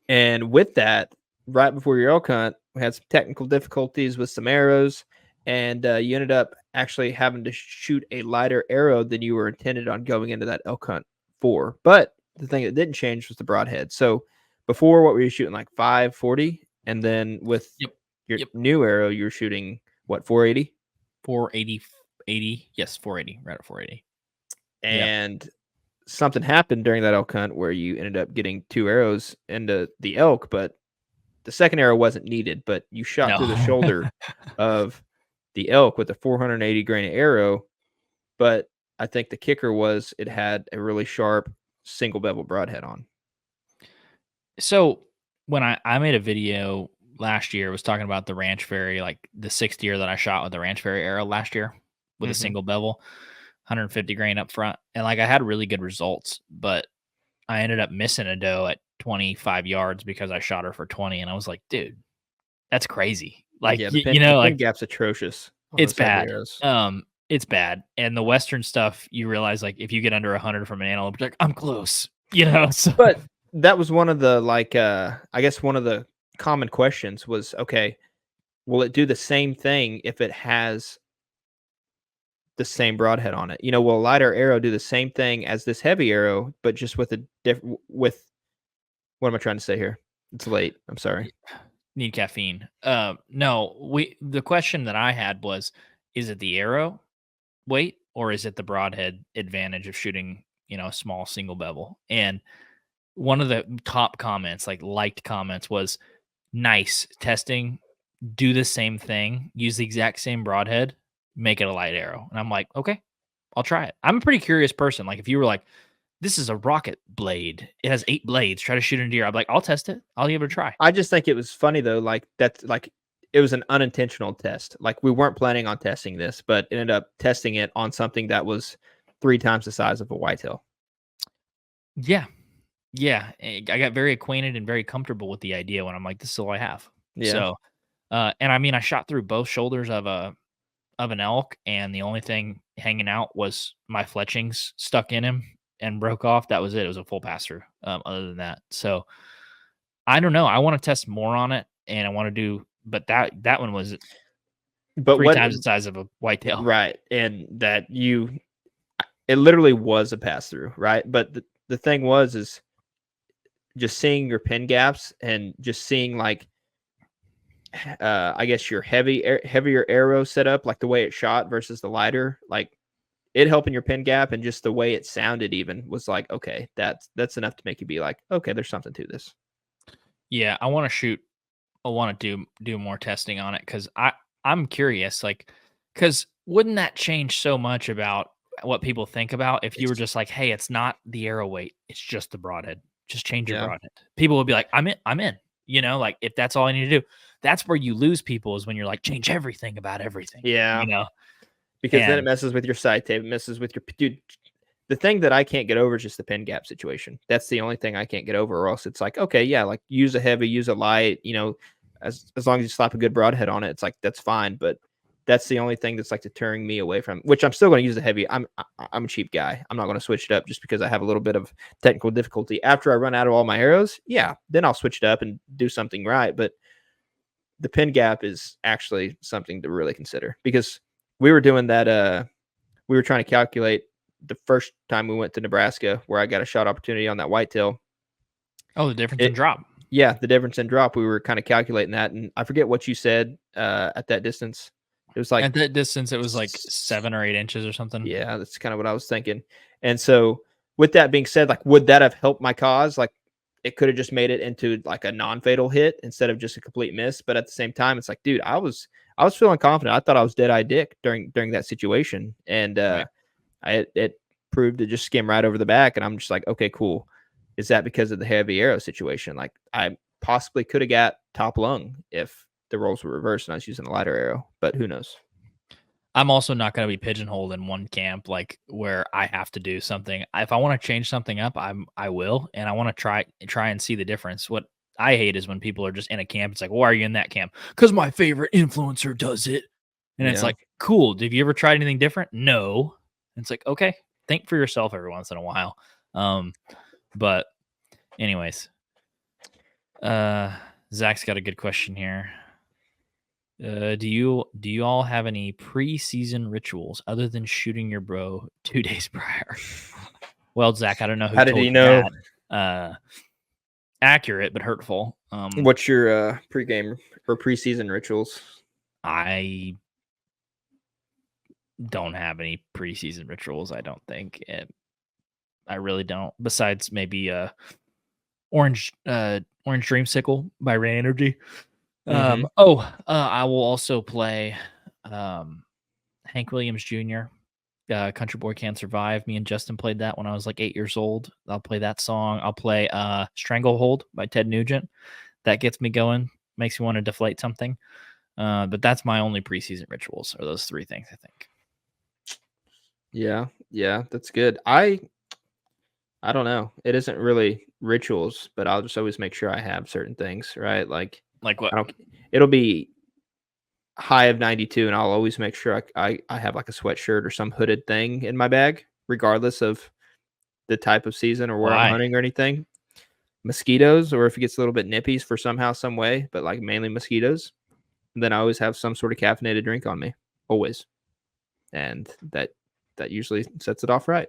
And with that, right before your elk hunt, we had some technical difficulties with some arrows, and you ended up actually having to shoot a lighter arrow than you were intended on going into that elk hunt for. But the thing that didn't change was the broadhead. So before, what were you shooting, like 540? And then with your new arrow, you were shooting, what, 480? 80. Yes, 480, right at 480. And something happened during that elk hunt where you ended up getting 2 arrows into the elk, but the second arrow wasn't needed, but you shot through the shoulder of the elk with a 480 grain arrow. But I think the kicker was it had a really sharp single bevel broadhead on. So when I made a video last year, was talking about the Ranch Fairy, like the 6th deer that I shot with the Ranch Fairy arrow last year with a single bevel, 150 grain up front. And like I had really good results, but I ended up missing a doe at 25 yards because I shot her for 20. And I was like, dude, that's crazy. Like, the pin gap's atrocious. It's bad. It's bad. And the Western stuff, you realize, like, if you get under 100 from an antelope, like, I'm close, So. But that was one of the, like, I guess one of the common questions was, okay, will it do the same thing if it has the same broadhead on it? Will a lighter arrow do the same thing as this heavy arrow, but just with a different, what am I trying to say here? It's late. I'm sorry. Need caffeine. No, the question that I had was, is it the arrow weight or is it the broadhead advantage of shooting, a small single bevel? And one of the top comments, like liked comments, was nice testing. Do the same thing. Use the exact same broadhead. Make it a light arrow. And I'm like, okay, I'll try it. I'm a pretty curious person. Like if you were like, this is a rocket blade, it has 8 blades, try to shoot a deer, I'm like, I'll test it. I'll give it a try. I just think it was funny though. Like that's like, it was an unintentional test. Like we weren't planning on testing this, but ended up testing it on something that was 3 times the size of a whitetail. Yeah. I got very acquainted and very comfortable with the idea when I'm like, this is all I have. Yeah. So, and I mean, I shot through both shoulders of an elk, and the only thing hanging out was my fletchings stuck in him and broke off. That was it. It was a full pass through. Other than that, so I don't know. I want to test more on it, and I want to do, but that one was, 3 times the size of a whitetail, right? And that it literally was a pass through, right? But the thing is just seeing your pin gaps and just seeing like, I guess your heavier arrow setup, like the way it shot versus the lighter, like it helping your pin gap, and just the way it sounded even was like, okay, that's enough to make you be like, okay, there's something to this. Yeah, I want to do more testing on it because I'm curious, like, because wouldn't that change so much about what people think about if you were just like, hey, it's not the arrow weight, it's just the broadhead, just change your broadhead. People would be like, I'm in. Like if that's all I need to do. That's where you lose people, is when you're like, change everything about everything. Yeah. Because then it messes with your sight tape, it messes with your dude. The thing that I can't get over is just the pin gap situation. That's the only thing I can't get over, or else it's like, okay, yeah, like use a heavy, use a light, as long as you slap a good broadhead on it, it's like, that's fine. But that's the only thing that's like deterring me away from, which I'm still going to use the heavy. I'm a cheap guy. I'm not going to switch it up just because I have a little bit of technical difficulty. After I run out of all my arrows, yeah, then I'll switch it up and do something right. But the pin gap is actually something to really consider, because we were doing that. We were trying to calculate the first time we went to Nebraska where I got a shot opportunity on that whitetail. Oh, the difference in drop. Yeah, the difference in drop. We were kind of calculating that, and I forget what you said at that distance. It was like at that distance, it was like 7 or 8 inches or something. Yeah, that's kind of what I was thinking. And so, with that being said, like, would that have helped my cause? Like, it could have just made it into like a non-fatal hit instead of just a complete miss. But at the same time, it's like, dude, I was feeling confident. I thought I was dead-eye dick during that situation, and Right. it proved to just skim right over the back. And I'm just like, okay, cool. Is that because of the heavy arrow situation? Like, I possibly could have got top lung if the roles were reversed and I was using a lighter arrow, but who knows? I'm also not going to be pigeonholed in one camp, like where I have to do something. If I want to change something up, I will, and I want to try and see the difference. What I hate is when people are just in a camp. It's like, why are you in that camp? Because my favorite influencer does it, and it's Yeah. like, cool. Have you ever tried anything different? No. And it's like, okay, think for yourself every once in a while. But anyways, Zach's got a good question here. Do you all have any preseason rituals other than shooting your bro 2 days prior? Well, Zach, I don't know who How did told he you know? that. Accurate but hurtful. What's your pregame or preseason rituals? I don't have any preseason rituals. I don't think I really don't. Besides maybe Orange Dreamsicle by Rain Energy. Mhm. I will also play Hank Williams Jr. Country Boy Can't Survive. Me and Justin played that when I was like 8 years old. I'll play that song. I'll play Stranglehold by Ted Nugent. That gets me going, makes me want to deflate something. But that's my only preseason rituals, are those 3 things, I think. Yeah, that's good. I don't know. It isn't really rituals, but I'll just always make sure I have certain things, right? Like, Like what? it'll be high of 92, and I'll always make sure I have like a sweatshirt or some hooded thing in my bag, regardless of the type of season or where I'm Why? hunting or anything. Mosquitoes, or if it gets a little bit nippy for somehow, some way, but like mainly mosquitoes. And then I always have some sort of caffeinated drink on me, always, and that usually sets it off right.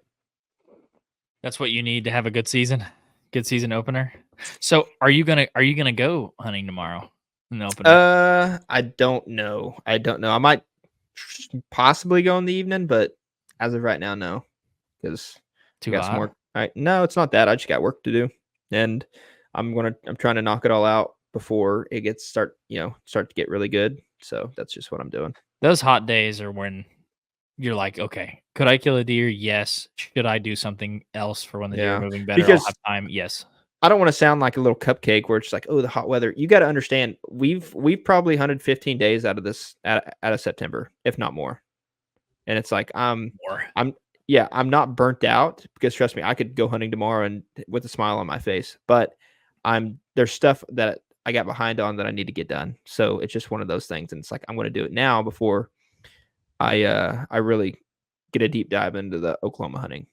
That's what you need to have a good season opener. So are you gonna go hunting tomorrow in the opener? I don't know. I might possibly go in the evening, but as of right now, no, because I Too got some hot? work. No, it's not that. I just got work to do, and I'm trying to knock it all out before it gets start to get really good. So that's just what I'm doing. Those hot days are when you're like, okay, could I kill a deer? Yes. Should I do something else for when the deer are Yeah, moving better? I'll because have time. Yes. I don't want to sound like a little cupcake where it's like, oh, the hot weather. You got to understand, we've probably hunted 15 days out of this out of September, if not more. And it's like More. I'm not burnt out, because trust me, I could go hunting tomorrow and with a smile on my face. But there's stuff that I got behind on that I need to get done. So it's just one of those things, and it's like I'm going to do it now before I really get a deep dive into the Oklahoma hunting.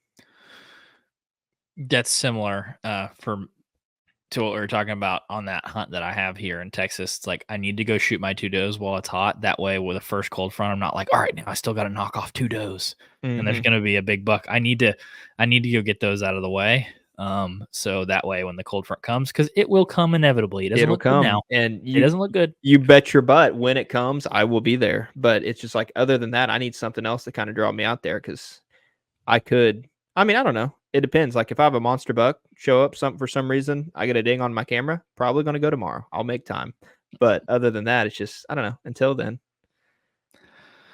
That's similar to what we were talking about on that hunt that I have here in Texas. It's like I need to go shoot my 2 does while it's hot. That way, with the first cold front, I'm not like, all right, now I still got to knock off 2 does, and there's going to be a big buck. I need to go get those out of the way. So that way, when the cold front comes, because it will come inevitably. It doesn't look good now, and it doesn't look good. You bet your butt when it comes, I will be there. But it's just like, other than that, I need something else to kind of draw me out there, because I don't know. It depends. Like, if I have a monster buck show up for some reason, I get a ding on my camera, probably going to go tomorrow. I'll make time. But other than that, it's just, I don't know. Until then,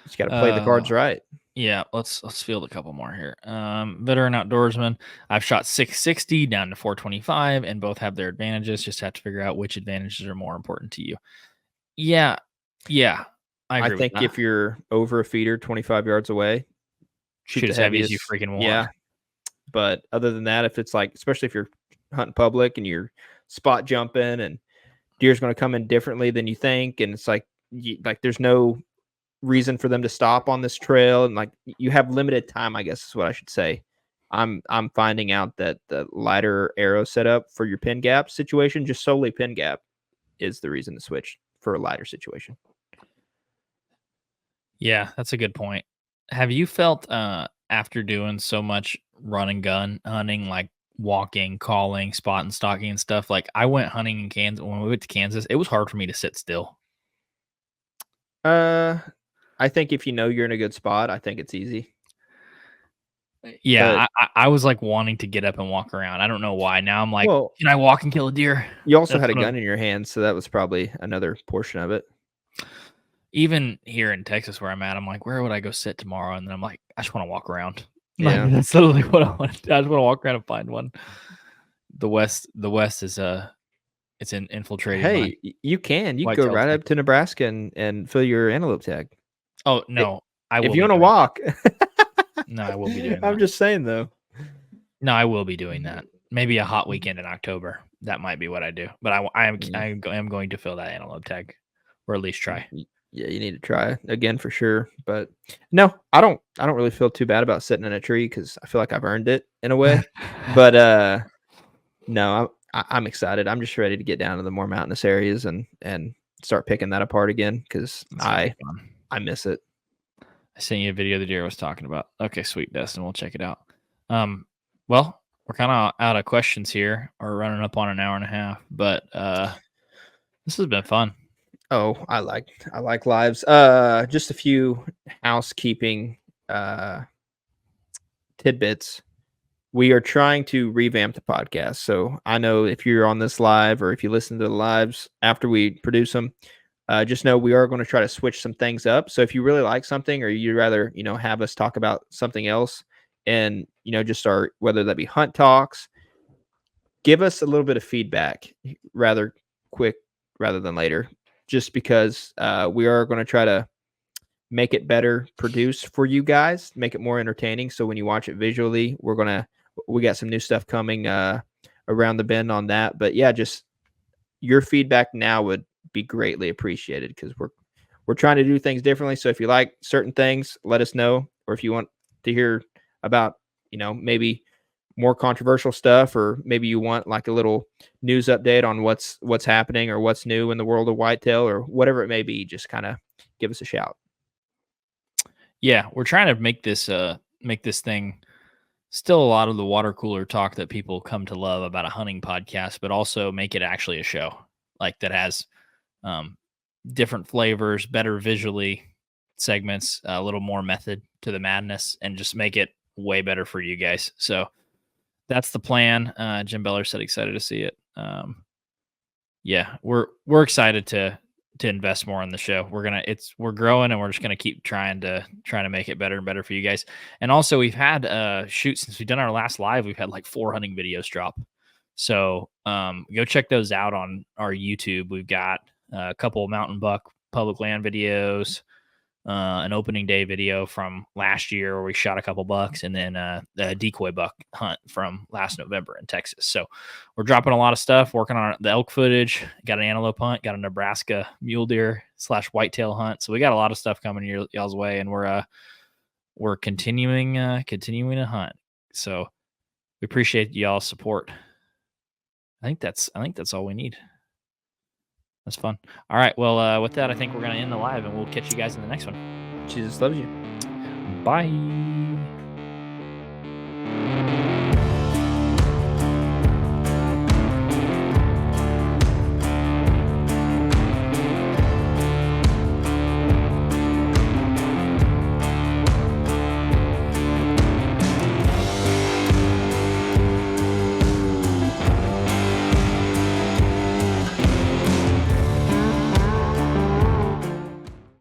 just got to play the cards right. Yeah, let's field a couple more here. Veteran outdoorsman. I've shot 660 down to 425, and both have their advantages. Just have to figure out which advantages are more important to you. Yeah. I agree think with that. if you're over a feeder 25 yards away, shoot as heavy as you freaking want. Yeah. But other than that, if it's like, especially if you're hunting public and you're spot jumping and deer's going to come in differently than you think, and it's like there's no reason for them to stop on this trail, and like you have limited time, I guess is what I should say. I'm finding out that the lighter arrow setup for your pin gap situation, just solely pin gap, is the reason to switch for a lighter situation. Yeah, that's a good point. Have you felt after doing so much run and gun hunting, like walking, calling, spot and stalking and stuff? Like I went hunting in Kansas when we went to Kansas. It was hard for me to sit still. I think if you know you're in a good spot, I think it's easy. Yeah, But I was like wanting to get up and walk around. I don't know why. Now I'm like, well, can I walk and kill a deer? you also That's had a what gun in your hand, so that was probably another portion of it. even here in Texas where I'm at, I'm like, where would I go sit tomorrow? And then I'm like, I just want to walk around. Yeah. Like, that's literally what I want. I just want to walk around and find one. The West is it's infiltrated. Hey, you can go whitetail right tag. up to Nebraska and fill your antelope tag. Oh no, I will. If you want to walk, no, I will be doing that. I'm just saying though. No, I will be doing that. Maybe a hot weekend in October. That might be what I do. But I am going to fill that antelope tag, or at least try. Yeah, you need to try again for sure. But no, I don't really feel too bad about sitting in a tree because I feel like I've earned it in a way. But no, I'm excited. I'm just ready to get down to the more mountainous areas and start picking that apart again because I miss it. I sent you a video of the deer I was talking about. Okay, sweet, Dustin. We'll check it out. Well, we're kind of out of questions here. We're running up on an hour and a half, but this has been fun. Oh, I like lives. Just a few housekeeping tidbits. We are trying to revamp the podcast. So I know if you're on this live or if you listen to the lives after we produce them, just know we are going to try to switch some things up. So if you really like something or you'd rather, have us talk about something else and, just start, whether that be hunt talks, give us a little bit of feedback rather quick rather than later, just because we are going to try to make it better produced for you guys, make it more entertaining. So when you watch it visually, we got some new stuff coming around the bend on that. But yeah, just your feedback now would be greatly appreciated because we're trying to do things differently. So if you like certain things, let us know. Or if you want to hear about, maybe more controversial stuff, or maybe you want like a little news update on what's happening or what's new in the world of whitetail or whatever it may be, just kind of give us a shout. Yeah, we're trying to make this thing still a lot of the water cooler talk that people come to love about a hunting podcast, but also make it actually a show like that has different flavors, better visually segments, a little more method to the madness, and just make it way better for you guys. So that's the plan. Jim Beller said excited to see it. Yeah, we're excited to invest more in the show. We're growing and we're just gonna keep trying to make it better and better for you guys. And also we've had since we've done our last live, we've had like 4 hunting videos drop. So go check those out on our YouTube. We've got a couple of mountain buck public land videos, an opening day video from last year where we shot a couple bucks, and then a decoy buck hunt from last November in Texas. So we're dropping a lot of stuff, working on the elk footage, got an antelope hunt, got a Nebraska mule deer / whitetail hunt. So we got a lot of stuff coming y'all's way, and we're continuing to hunt. So we appreciate y'all's support. I think that's all we need. That's fun. All right. Well, with that, I think we're going to end the live, and we'll catch you guys in the next one. Jesus loves you. Bye.